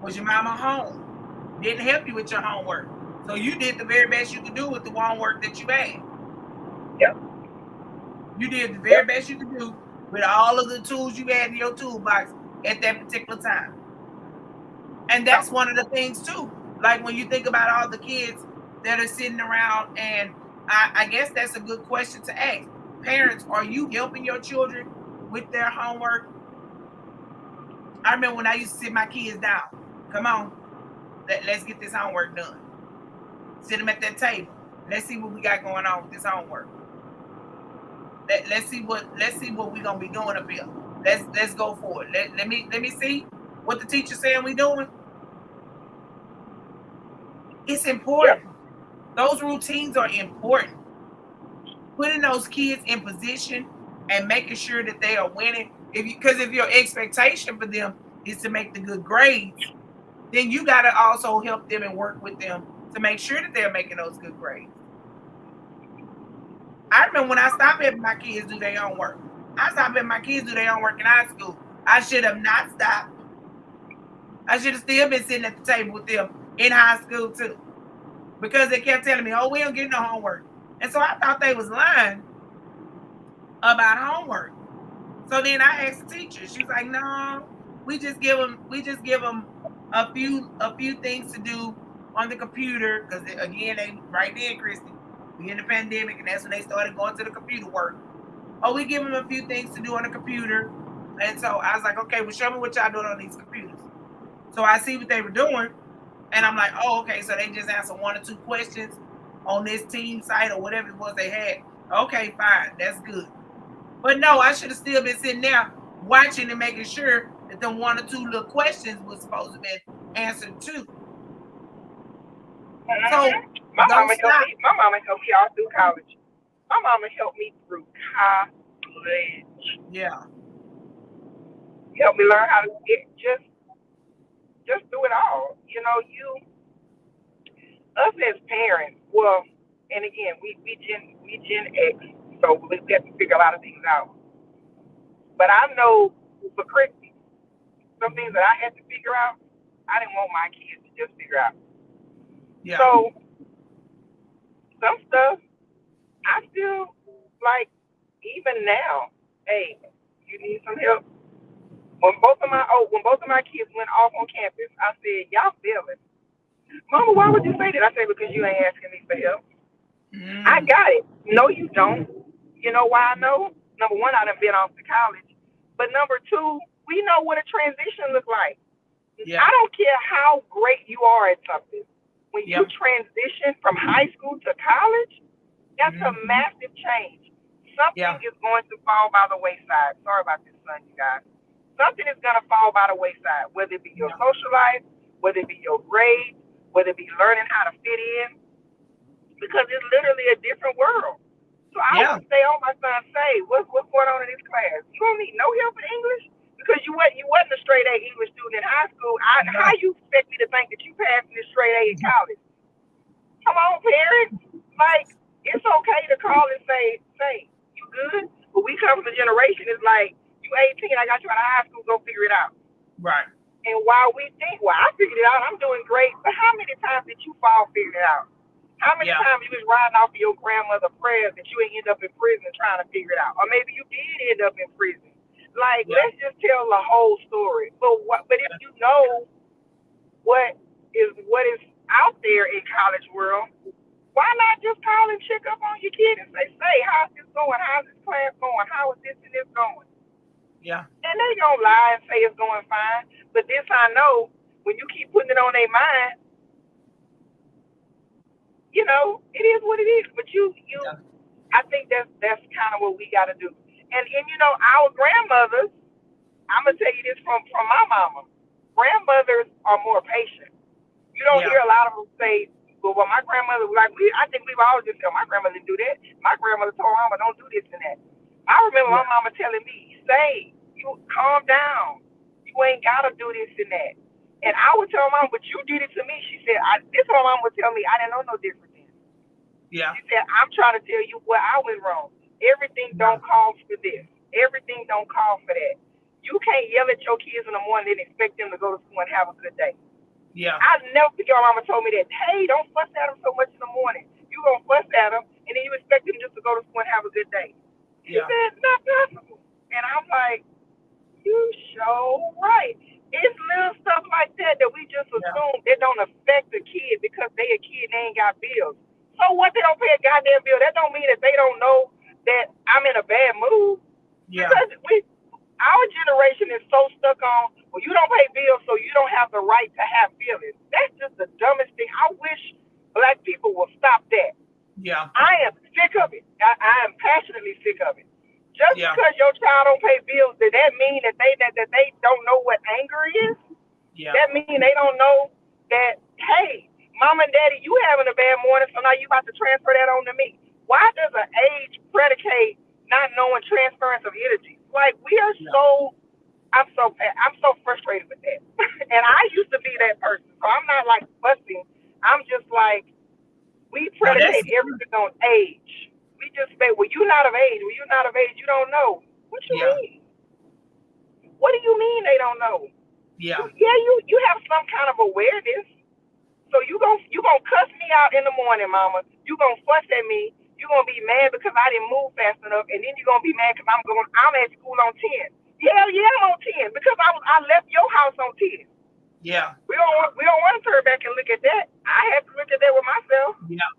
Was your mama home? Didn't help you with your homework. So you did the very best you could do with the homework that you had. Yep. You did the very best you could do with all of the tools you had in your toolbox at that particular time. And that's one of the things too. Like when you think about all the kids that are sitting around, and I guess that's a good question to ask. Parents, are you helping your children with their homework? I remember when I used to sit my kids down. Come on, let's get this homework done. Sit them at that table. Let's see what we got going on with this homework. Let's see what we're gonna be doing up here. Let's go for it. Let me see what the teacher's saying we doing. It's important. Those routines are important. Putting those kids in position and making sure that they are winning. Because if your expectation for them is to make the good grades, then you got to also help them and work with them to make sure that they're making those good grades. I remember when I stopped having my kids do their own work. I stopped having my kids do their own work in high school. I should have not stopped. I should have still been sitting at the table with them in high school too. Because they kept telling me, oh, we don't get no homework. And so I thought they was lying about homework. So then I asked the teacher. She was like, no, we just give them a few things to do on the computer. Because again, they right there, Kristi, We in the pandemic, and that's when they started going to the computer work. Oh, we give them a few things to do on the computer. And so I was like, okay, well, show me what y'all doing on these computers. So I see what they were doing. And I'm like, oh, okay. So they just answer 1 or 2 questions on this team site or whatever it was they had. Okay, fine. That's good. But no, I should have still been sitting there watching and making sure that the 1 or 2 little questions was supposed to be answered too. So my don't mama stop. helped me all through college. My mama helped me through college. Yeah. Helped me learn how to get just do it all. You know, us as parents, well, and again, we Gen X, so we have to figure a lot of things out. But I know for Kristi, some things that I had to figure out, I didn't want my kids to just figure out. Yeah. So some stuff I still like even now. Hey, you need some help. When both of my kids went off on campus, I said, y'all failing. Mama, why would you say that? I said, because you ain't asking me for help. I got it. No, you don't. You know why I know? Number one, I done been off to college. But number two, we know what a transition looks like. Yeah. I don't care how great you are at something. When Yeah. you transition from high school to college, that's a massive change. Something is going to fall by the wayside. Sorry about this, son, you guys. Something is going to fall by the wayside, whether it be your social life, whether it be your grades, whether it be learning how to fit in, because it's literally a different world. So I would stay on my son, say, what's going on in this class? You don't need no help in English? Because you wasn't a straight A English student in high school. How you expect me to think that you passed this straight A in college? Come on, parents. Like, it's okay to call and say, you good? But we come from a generation, it's like, you 18, I got you out of high school, go figure it out. Right. And while we think, well, I figured it out, I'm doing great, but how many times did you fall figuring it out? How many times you was riding off of your grandmother's prayers that you ain't end up in prison trying to figure it out? Or maybe you did end up in prison. Like, let's just tell the whole story. But if you know what is out there in college world, why not just call and check up on your kid and say, how's this going? How's this class going? How is this and this going? Yeah. And they gonna lie and say it's going fine. But this I know, when you keep putting it on their mind, you know, it is what it is. But I think that's kind of what we got to do. And you know, our grandmothers, I'm gonna tell you this from my mama. Grandmothers are more patient. You don't hear a lot of them say, "Well, my grandmother I think we've always just said my grandmother didn't do that. My grandmother told mama don't do this and that." I remember my mama telling me, "Say, you calm down. You ain't gotta do this and that." And I would tell mom, "But you did it to me." She said, "This is what mom would tell me. I didn't know no different then." Yeah. She said, "I'm trying to tell you where I went wrong. Everything don't call for this. Everything don't call for that. You can't yell at your kids in the morning and expect them to go to school and have a good day." Yeah. I never forget my mama told me that. Hey, don't fuss at them so much in the morning. You gonna fuss at them, and then you expect them just to go to school and have a good day. She said, "It's not possible." And I'm like, you so right. It's little stuff like that we just assume it don't affect the kid because they a kid and they ain't got bills. So what, they don't pay a goddamn bill? That don't mean that they don't know that I'm in a bad mood. Yeah. Because our generation is so stuck on, well, you don't pay bills, so you don't have the right to have feelings. That's just the dumbest thing. I wish black people will stop that. Yeah. I am sick of it. I am passionately sick of it. Just because your child don't pay bills, does that mean that they don't know what anger is? Yeah. That means they don't know that, hey, mom and daddy, you having a bad morning, so now you about to transfer that on to me. Why does an age predicate not knowing transference of energy? Like, we are I'm so frustrated with that. And I used to be that person, so I'm not like fussing. I'm just like, we predicate everything on age. We just say, well, you're not of age. Well, you're not of age. You don't know. What you mean? What do you mean they don't know? Yeah. You have some kind of awareness. So you gonna cuss me out in the morning, mama. You gonna fuss at me. You gonna be mad because I didn't move fast enough, and then you gonna be mad because I'm at school on 10. Hell yeah, I'm on 10 because I left your house on 10. Yeah. We don't want to turn back and look at that. I have to look at that with myself. Yeah.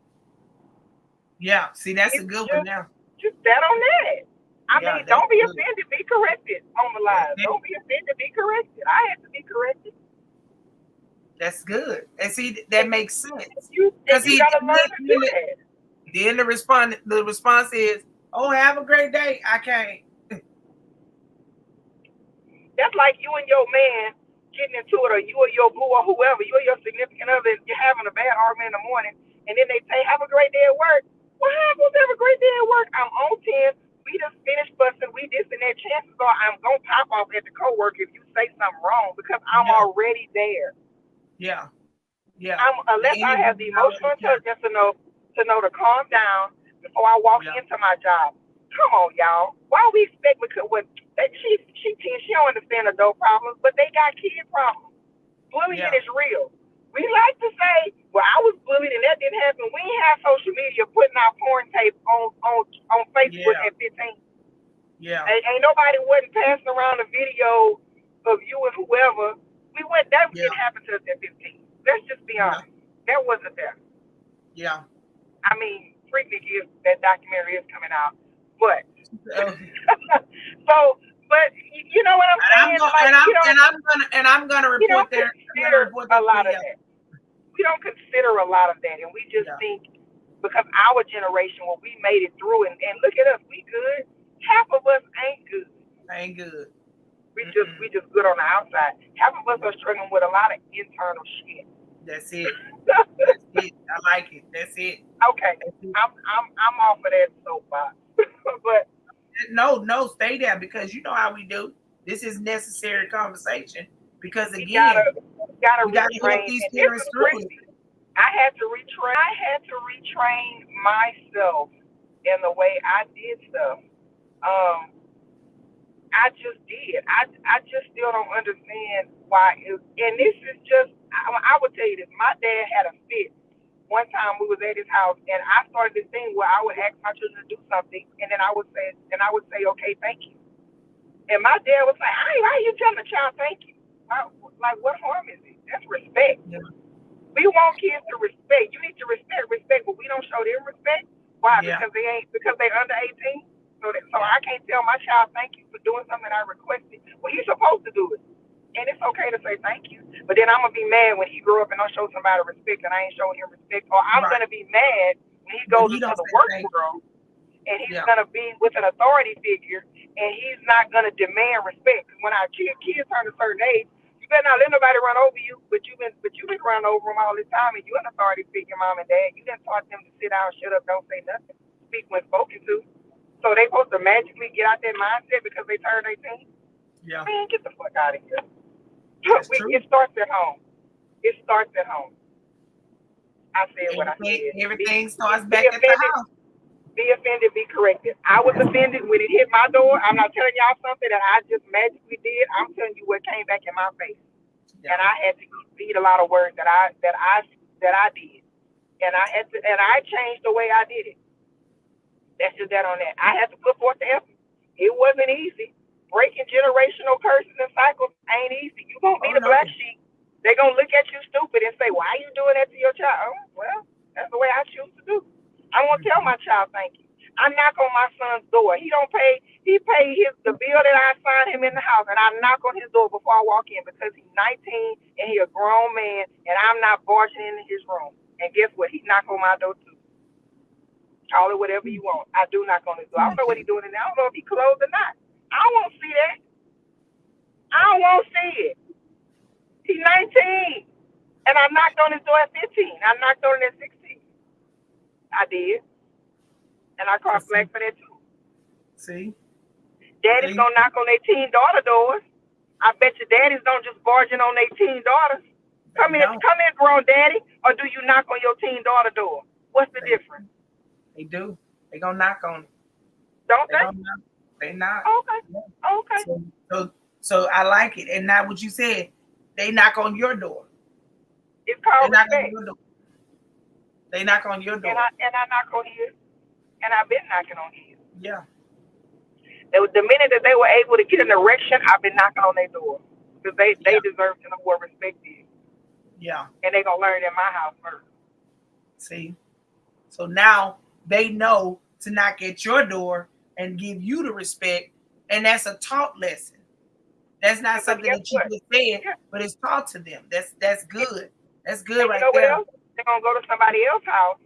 Yeah. See, that's a It's good one now. just that on that. I Yeah, mean, that's don't be good. offended, be corrected on the That's live. it. Don't be offended, be corrected. I had to be corrected. That's good. And see, that makes sense. And Because you he gotta learn to do that. then the response is, "Oh, have a great day." I can't. That's like you and your man getting into it, or you or your boo or whoever, you or your significant other, you're having a bad argument in the morning, and then they say, have a great day at work. What happens? Have a great day at work. I'm on 10. We just finished busting. We this and that. Chances are I'm going to pop off at the coworker if you say something wrong because I'm Yeah, already there. yeah, yeah. The Unless I energy have the is already emotional there. intelligence to calm down before I walk Yeah, into my job. Come on, y'all. Why we expect because what she don't understand adult problems, but they got kid problems. Bullying yeah, is real. We like to say, well, I was bullied and that didn't happen. We ain't have social media putting out porn tape on Facebook yeah, at 15. yeah, Ain't nobody wasn't passing around a video of you and whoever. That yeah, didn't happen to us at 15. Let's just be yeah, honest. That wasn't there. yeah. I mean, Freaknik is that documentary is coming out, but So, so, but you know what I'm and I'm saying? going Like and I'm gonna we report don't there. I'm gonna consider report a that lot of video. that. We don't consider a lot of that, and we just Yeah, think because our generation, when we made it through, and look at us, we good. Half of us ain't good. ain't good. We just good on the outside. Half of us Yeah, are struggling with a lot of internal shit. that's it. That's it. I like it. That's it. Okay, That's it. I'm off of that soapbox, but No, stay there because you know how we do. This is necessary conversation because we again, gotta we got to help retrain. these And this parents is through it. Kristi. I had to retrain. I had to retrain myself in the way I did stuff. Um, I just did. I just still don't understand why. And this is just. I would tell you this. My dad had a fit. One time we was at his house, and I started this thing where I would ask my children to do something, and then I would say, okay, thank you. And my dad was like, hey, why are you telling the child thank you? Like, what harm is it? That's respect. Yeah, We want kids to respect. You need to respect, but we don't show them respect. Why? yeah, Because they under 18. So yeah. I can't tell my child thank you for doing something I requested. Well, he's supposed to do it, and it's okay to say thank you. But then I'm gonna be mad when he grew up and don't show somebody respect, and I ain't showing him respect. Or I'm Right. gonna be mad when he But goes he into don't the say work thank world and he's you. Yeah, gonna be with an authority figure, and he's not gonna demand respect. Because when our kids turn a certain age, you better not let nobody run over you. But you've been running over them all this time, and you're an authority figure, mom and dad. You didn't taught them to sit down, shut up, don't say nothing, speak when spoken to. So they supposed to magically get out that mindset because they turned 18. yeah. Man, get the fuck out of here. That's true. It starts at home. It starts at home. I said what I said. Everything starts Be back at the offended. house. Be offended, be corrected. I was offended when it hit my door. I'm not telling y'all something that I just magically did. I'm telling you what came back in my face, and Yeah, I had to eat a lot of words that I did, and I changed the way I did it. That's just that on that. I had to put forth the effort. It wasn't easy. Breaking generational curses and cycles ain't easy. You gonna be oh the no. black sheep. They gonna look at you stupid and say, "Why are you doing that to your child?" Oh, well, that's the way I choose to do. I'm gonna tell my child thank you. I knock on my son's door. He don't pay. He paid the bill that I assigned him in the house, and I knock on his door before I walk in because he's 19 and he a grown man, and I'm not barging into his room. And guess what? He knock on my door too. Call it whatever you want. I do knock on his door. I don't know what he's doing in there. I don't know if he closed or not. I don't want to see that. I don't want to see it. He's 19. And I knocked on his door at 15. I knocked on it at 16. I did. And I caught See, flack for that too. see, Daddy's see. going to knock on their teen daughter doors. I bet your daddies don't just barge in on their teen daughters. They don't. Come in, grown daddy. Or do you knock on your teen daughter door? What's the They difference? they do. They gonna knock on it. Don't They they? gonna knock. They not. Okay. Yeah. Okay. So I like it. And now what you said, they knock on your door. It's They called knock on respect. your door. They knock on your And door. I knock on his. And I've been knocking on his. Yeah. The minute that they were able to get an erection, I've been knocking on their door because they Yeah. deserve to know what respect is, Yeah. and they gonna learn in my house first. See. So now they know to knock at your door and give you the respect. And that's a taught lesson. That's not But something guess that you what? just said, Yeah. but it's taught to them. That's good. That's good And you right know what there. else? They're gonna go to somebody else's house,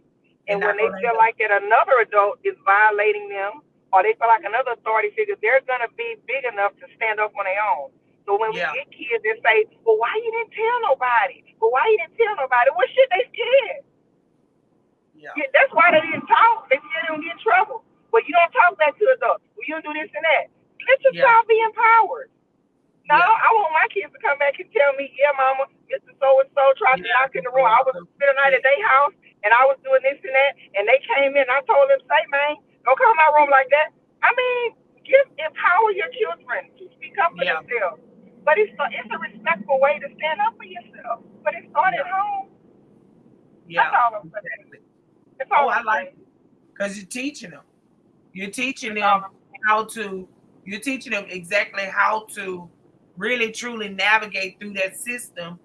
And and when knock they on that feel door. like that another adult is violating them, or they feel like another authority figure, they're gonna be big enough to stand up on their own. So when we Yeah, get kids that say, "Well, why you didn't tell nobody? Well, why you didn't tell nobody?" Well, shit, they scared. yeah, Yeah, that's why they didn't talk. They scared they don't get in trouble. Well, you don't talk back to adults. Well, you don't do this and that. Let your yeah, child be empowered. No, yeah, I want my kids to come back and tell me, yeah, mama, Mr. So and so tried to yeah. knock in Just the so room. I was so spending the night at respect. their house and I was doing this and that, and they came in. And I told them, say, man, don't come in my room like that. I mean, just empower your children to speak up for Yeah, themselves. But it's a respectful way to stand up for yourself. But it started yeah, at home. That's yeah. all I'm saying. Exactly. That's Oh, all I I'm like saying. it because you're teaching them. You're teaching That's all them I'm saying. how to. You're teaching them exactly how to really truly navigate through that system,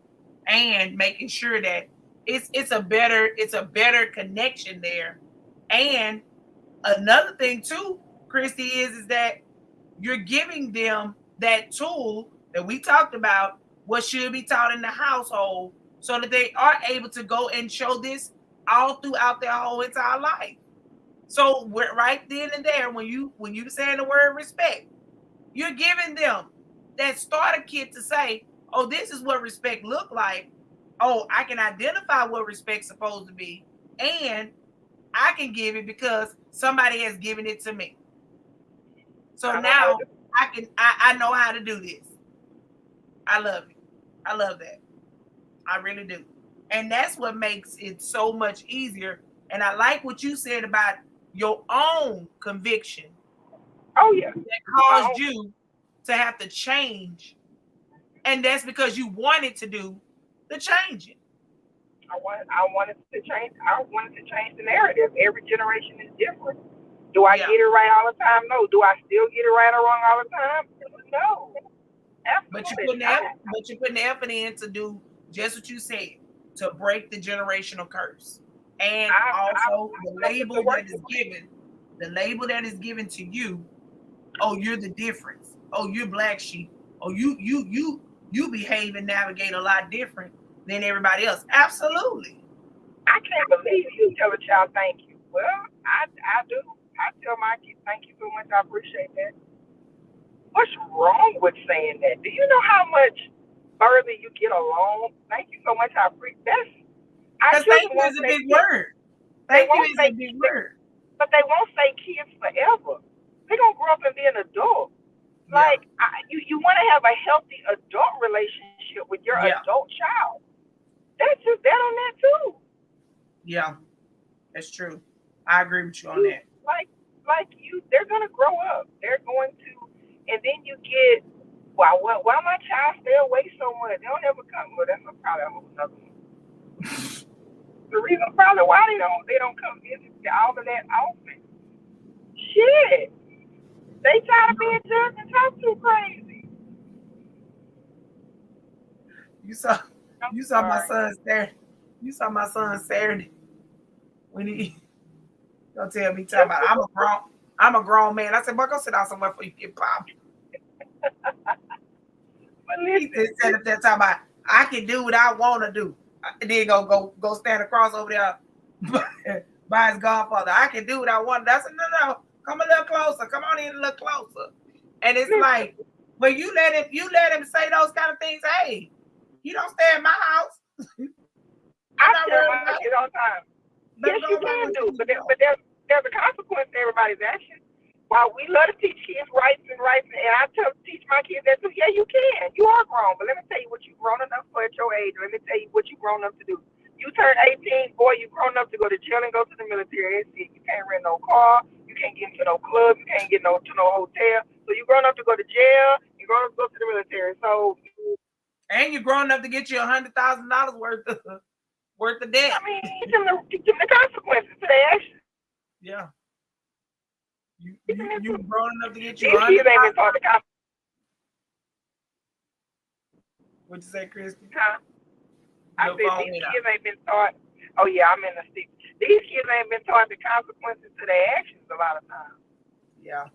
and making sure that it's a better connection there. And another thing too, Christy, is that you're giving them that tool that we talked about, what should be taught in the household, so that they are able to go and show this all throughout their whole entire life. So we're right then and there, when you saying the word respect, you're giving them that starter kit to say, oh, this is what respect look like. Oh, I can identify what respect's supposed to be, and I can give it because somebody has given it to me. So I know how to now do it. I know how to do this. I love it. I love that. I really do. And that's what makes it so much easier. And I like what you said about your own conviction Oh, yeah. that My caused own. you to have to change. And that's because you wanted to do the changing. I wanted to change. I wanted to change the narrative. Every generation is different. Do I Yeah. get it right all the time? No. Do I still get it right or wrong all the time? No. But you're Absolutely putting the effort, not. but you're putting the effort in to do just what you said, to break the generational curse. And also I put the work in. the label that is given to you, oh, you're the difference. Oh, you're black sheep. Oh, you behave and navigate a lot different than everybody else. Absolutely. I can't believe you tell a child thank you. Well, I do. I tell my kids thank you so much. I appreciate that. What's wrong with saying that? Do you know how much further you get along? Thank you so much. I appreciate that. Our Because thank children you won't is a say big kids. word. They Thank you won't is a say big kids, word. but they won't say kids forever. They're gonna grow up and be an adult. Yeah. Like you want to have a healthy adult relationship with your Yeah. adult child. That's just that on that too. Yeah. That's true. I agree with you on You that. like you, they're gonna grow up. They're going to, and then you get why my child stay away so much? They don't ever come. Well, that's probably another one. The reason probably why they don't come visit all of that often. Shit, they tired of being judged and talked too crazy. You saw I'm you saw my sorry. son Saturday. You saw my son Saturday when he gonna tell me talking about I'm a grown man. I said, boy, go sit down somewhere before you get popped. But He listen, just said up there talking about I can do what I want to do. And then go stand across over there by his godfather. I can do what I want. I said, no, come a little closer. Come on in a little closer. And it's listen. like, when you let him say those kind of things, hey, he don't stay in my house. I'm I not tell worried my about kids all the time. it. Let Yes, him go you about can what do, you need but to go. there's a consequence to everybody's action. While we love to teach kids rights, and I teach my kids that too. Yeah, you can. You are grown, but let me tell you what you've grown enough for at your age. Let me tell you what you've grown up to do. You turn 18, boy, you've grown up to go to jail and go to the military. That's it. You can't rent no car. You can't get into no club. You can't get to no hotel. So you grown up to go to jail. You grown up to go to the military. So And you're grown enough to get you $100,000 worth of I debt. mean, teach them the consequences to their actions. Yeah. You Teach them you that you too. grown enough to get you a These hundred kids ain't been thousand. taught the consequences. What'd you say, Kristi? Huh? I Your said phone these went out. kids ain't been taught. Oh yeah, I'm in the stick. These kids ain't been taught the consequences to their actions a lot of times. Yeah,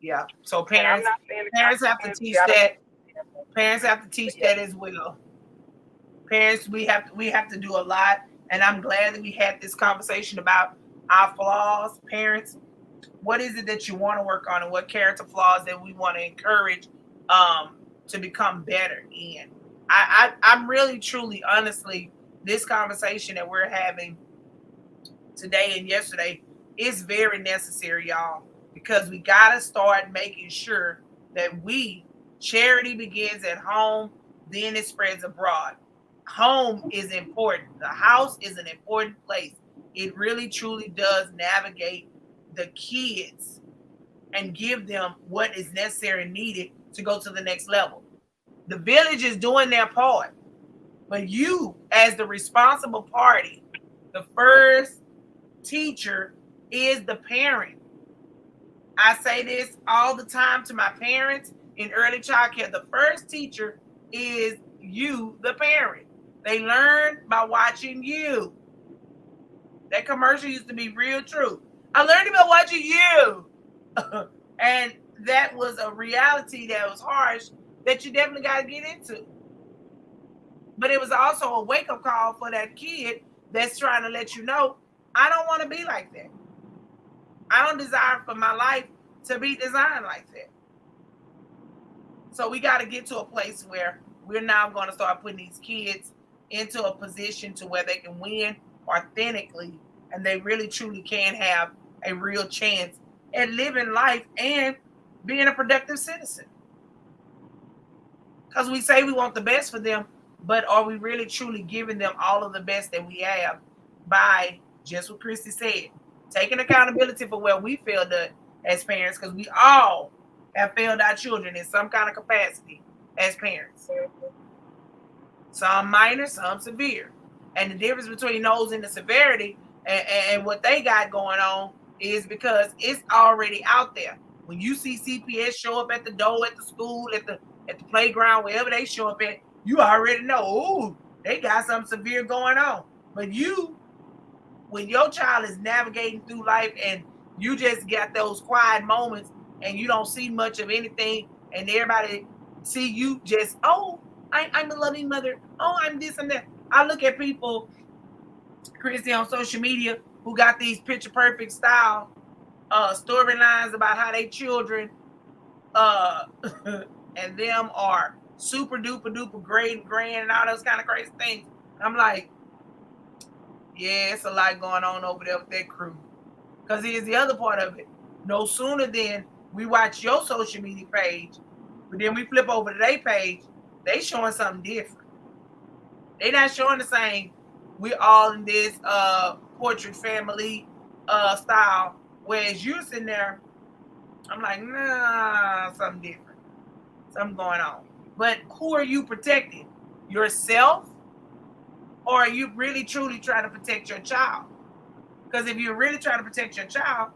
yeah. So And I'm parents, not saying the parents have to consequences teach gotta be, that. Parents have to but teach yeah. that as well. Parents, we have to do a lot, and I'm glad that we had this conversation about our flaws. Parents, what is it that you want to work on, and what character flaws that we want to encourage to become better in? I'm really, truly, honestly, this conversation that we're having today and yesterday is very necessary, y'all, because we got to start making sure that charity begins at home, then it spreads abroad. Home is important. The house is an important place. It really, truly does navigate the kids and give them what is necessary and needed to go to the next level. The village is doing their part, but you, as the responsible party, the first teacher is the parent. I say this all the time to my parents in early child care. The first teacher is you, the parent. They learn by watching you. That commercial used to be real true. I learned about watching you. And that was a reality that was harsh that you definitely got to get into. But it was also a wake up call for that kid that's trying to let you know, I don't want to be like that. I don't desire for my life to be designed like that. So we got to get to a place where we're now going to start putting these kids into a position to where they can win authentically, and they really truly can have a real chance at living life and being a productive citizen. Because we say we want the best for them, but are we really truly giving them all of the best that we have by just what Kristi said, taking accountability for where we failed as parents? Because we all have failed our children in some kind of capacity as parents. Some minor, some severe. And the difference between those and the severity and what they got going on is because it's already out there. When you see CPS show up at the door, at the school, at the playground, wherever they show up at, you already know, oh, they got something severe going on. But when your child is navigating through life and you just got those quiet moments and you don't see much of anything, and everybody see you just, oh, I'm a loving mother. Oh, I'm this and that. I look at people, Kristi, on social media who got these picture perfect style storylines about how they children uh and them are super duper duper great and grand and all those kind of crazy things. I'm like, yeah, it's a lot going on over there with that crew. Because here's the other part of it. No sooner than we watch your social media page, but then we flip over to their page, they showing something different. They not showing the same. We're all in this portrait family style. Whereas you're sitting there, I'm like, nah, something different. Something going on. But who are you protecting? Yourself? Or are you really truly trying to protect your child? Because if you're really trying to protect your child,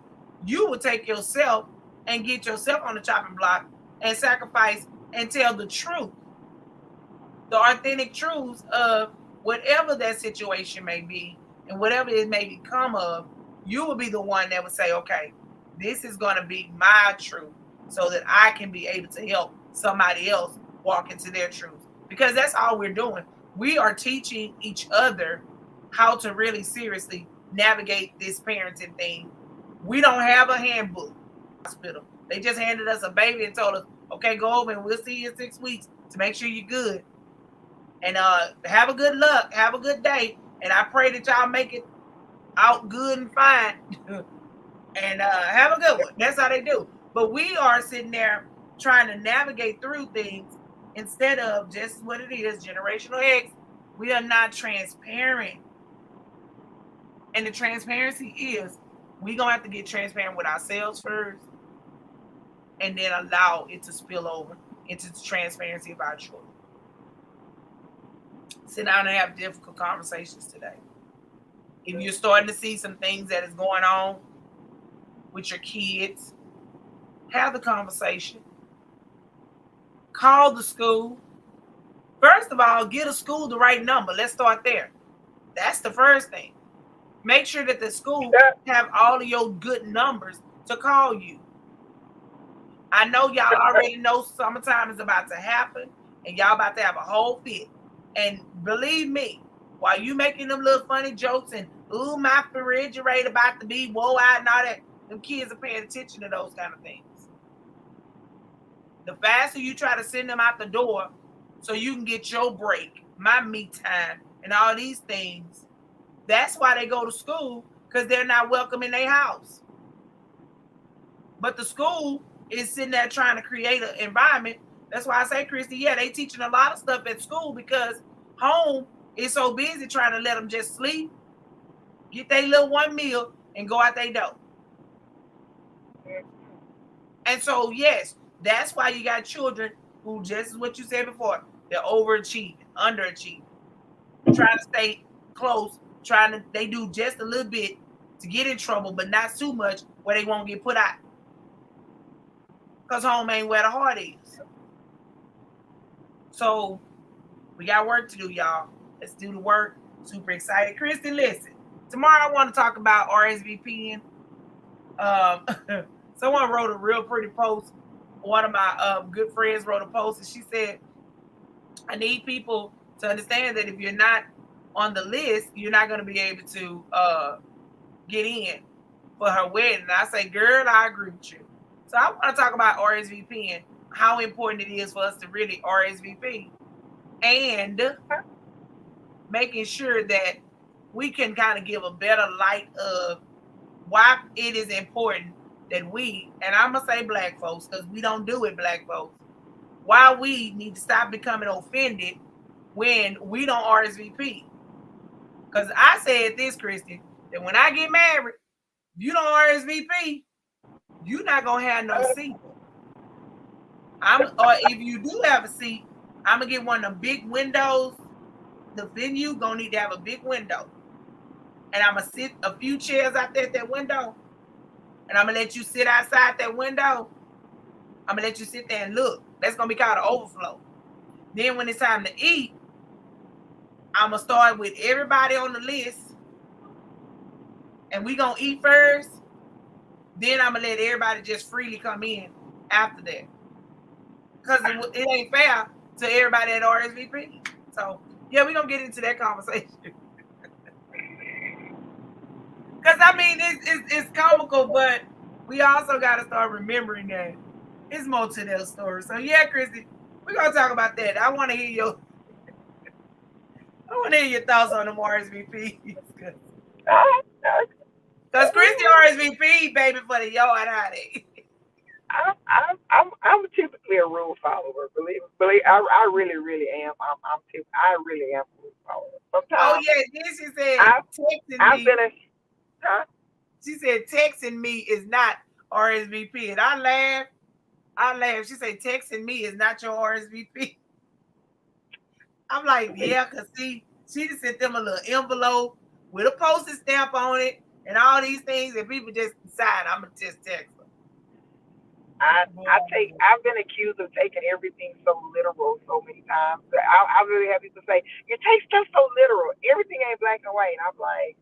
you will take yourself and get yourself on the chopping block and sacrifice and tell the truth, the authentic truths of whatever that situation may be and whatever it may become of. You will be the one that would say, okay, this is going to be my truth so that I can be able to help somebody else walk into their truth. Because that's all we're doing. We are teaching each other how to really seriously navigate this parenting thing. We don't have a handbook. Hospital. They just handed us a baby and told us, okay, go over and we'll see you in 6 weeks to make sure you're good. And have a good luck, have a good day. And I pray that y'all make it out good and fine. And have a good one. That's how they do. But we are sitting there trying to navigate through things instead of just what it is, generational X. We are not transparent. And the transparency is we're going to have to get transparent with ourselves first and then allow it to spill over into the transparency of our children. Sit down and have difficult conversations today. If you're starting to see some things that is going on with your kids, have the conversation. Call the school. First of all, get a school the right number. Let's start there. That's the first thing. Make sure that the school have all of your good numbers to call you. I know y'all already know summertime is about to happen and y'all about to have a whole fit. And believe me, while you making them little funny jokes and ooh, my refrigerator about to be woe out and all that, them kids are paying attention to those kind of things. The faster you try to send them out the door so you can get your break, my me time, and all these things, that's why they go to school, because they're not welcome in their house. But the school is sitting there trying to create an environment. That's why I say, Kristi, yeah, they teaching a lot of stuff at school because home is so busy trying to let them just sleep, get their little one meal, and go out their door. And so, yes, that's why you got children who, just as what you said before, they're overachieving, underachieving, trying to stay close, they do just a little bit to get in trouble, but not too much where they won't get put out. Because home ain't where the heart is. So we got work to do, y'all. Let's do the work. Super excited. Kristi, listen. Tomorrow I want to talk about RSVPing. Someone wrote a real pretty post. One of my good friends wrote a post, and she said, I need people to understand that if you're not on the list, you're not going to be able to get in for her wedding. And I say, girl, I agree with you. So I want to talk about RSVP and how important it is for us to really RSVP and making sure that we can kind of give a better light of why it is important that we, and I'm going to say black folks because we don't do it, black folks, why we need to stop becoming offended when we don't RSVP. Because I said this, Kristi, that when I get married, if you don't RSVP, you're not going to have no seat. Or if you do have a seat, I'm going to get one of them big windows. The venue going to need to have a big window. And I'm going to sit a few chairs out there at that window. And I'm going to let you sit outside that window. I'm going to let you sit there and look. That's going to be called an overflow. Then when it's time to eat, I'm going to start with everybody on the list. And we going to eat first. Then I'm going to let everybody just freely come in after that. Because it ain't fair to everybody at RSVP. So, yeah, we're going to get into that conversation. Because, I mean, it's comical, but we also got to start remembering that it's more to that story. So, yeah, Kristi, we're going to talk about that. I want to hear your thoughts on the RSVP. Because Kristi RSVP, baby, for the yard, honey. I'm typically a rule follower. Believe I really am. I really am a rule follower. Sometimes. Oh yeah, then she said I've been a. Huh? She said texting me is not RSVP, and I laughed. She said texting me is not your RSVP. I'm like, yeah, cause see, she just sent them a little envelope with a postage stamp on it and all these things, and people just decide I'm gonna just text them. I've been accused of taking everything so literal so many times. I really have people say, you take stuff so literal. Everything ain't black and white. And I'm like,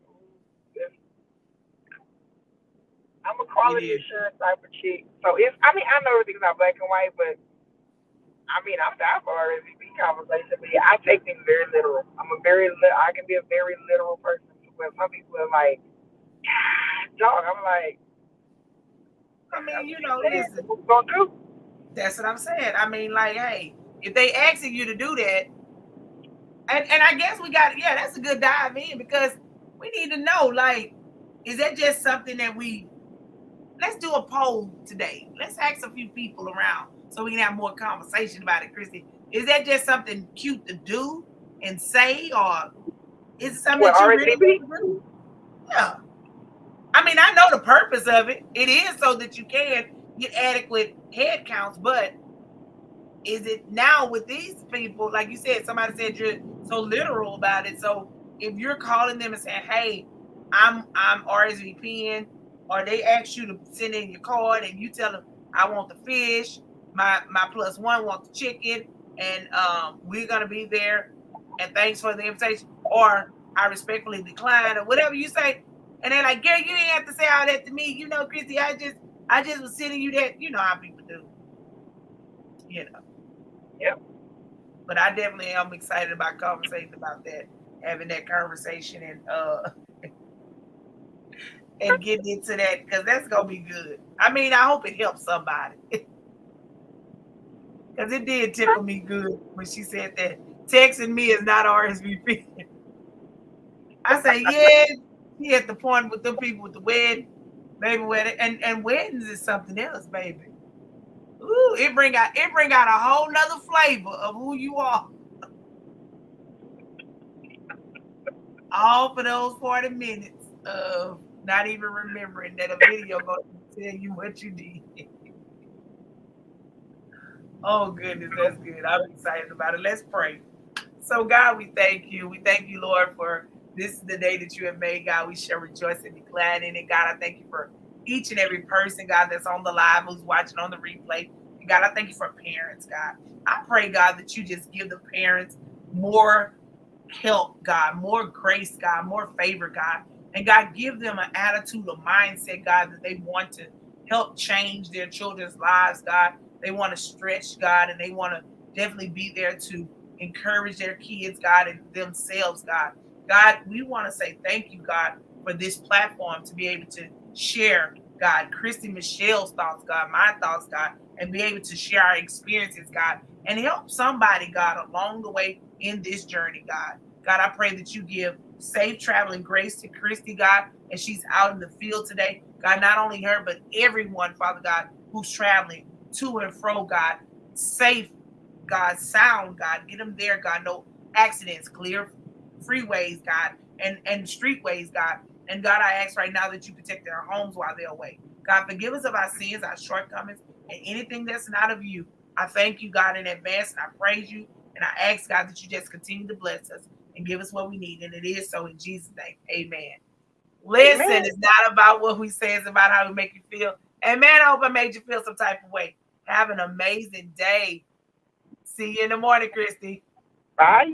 I'm a quality assurance type of chick. So I know everything's not black and white, but I'm down for RSVP conversation. But yeah, I take things very literal. I can be a very literal person. Where some people are like, dog. I'm like, listen. What we gonna do? That's what I'm saying. I mean, like, hey, if they asking you to do that, and I guess that's a good dive in because we need to know, like, is that just something that let's do a poll today. Let's ask a few people around so we can have more conversation about it, Kristi. Is that just something cute to do and say, or is it something that you really want to do? Yeah. I mean, I know the purpose of it. It is so that you can get adequate head counts, but is it now with these people, like you said, somebody said you're so literal about it. So if you're calling them and saying, hey, I'm RSVPing, or they ask you to send in your card and you tell them, I want the fish, my plus one wants the chicken, and we're gonna be there, and thanks for the invitation, or I respectfully decline, or whatever you say, And they're like, girl, you didn't have to say all that to me. You know, Kristi, I just was sending you that. You know how people do. You know. Yep. But I definitely am excited about conversating about that, having that conversation and getting into that because that's gonna be good. I mean, I hope it helps somebody. Because it did tickle me good when she said that texting me is not RSVP. I say, yeah, she at the point with them people with the wedding, baby wedding, and weddings is something else, baby. Ooh, it bring out a whole nother flavor of who you are. All for those 40 minutes of not even remembering that a video going to tell you what you did. Oh goodness, that's good. I'm excited about it. Let's pray. So God, we thank you. We thank you, Lord, for this is the day that you have made. God, we shall rejoice and be glad in it. God, I thank you for each and every person, God, that's on the live, who's watching on the replay. And God, I thank you for parents, God. I pray, God, that you just give the parents more help, God, more grace, God, more favor, God. And God, give them an attitude, a mindset, God, that they want to help change their children's lives, God. They want to stretch, God, and they want to definitely be there to encourage their kids, God, and themselves, God. God, we want to say thank you, God, for this platform to be able to share, God, Kristi Michelle's thoughts, God, my thoughts, God, and be able to share our experiences, God, and help somebody, God, along the way in this journey, God. God, I pray that you give safe traveling grace to Kristi, God, as she's out in the field today. God, not only her, but everyone, Father God, who's traveling to and fro, God, safe, God, sound, God, get them there, God, no accidents, clear freeways, God, and streetways, God. And God, I ask right now that you protect their homes while they're away. God, forgive us of our sins, our shortcomings, and anything that's not of you. I thank you, God, in advance, and I praise you, and I ask, God, that you just continue to bless us and give us what we need. And it is so in Jesus' name. Amen. Listen, Amen. it's not about what we say, it's about how we make you feel. And man, I hope I made you feel some type of way. Have an amazing day. See you in the morning, Kristi. Bye.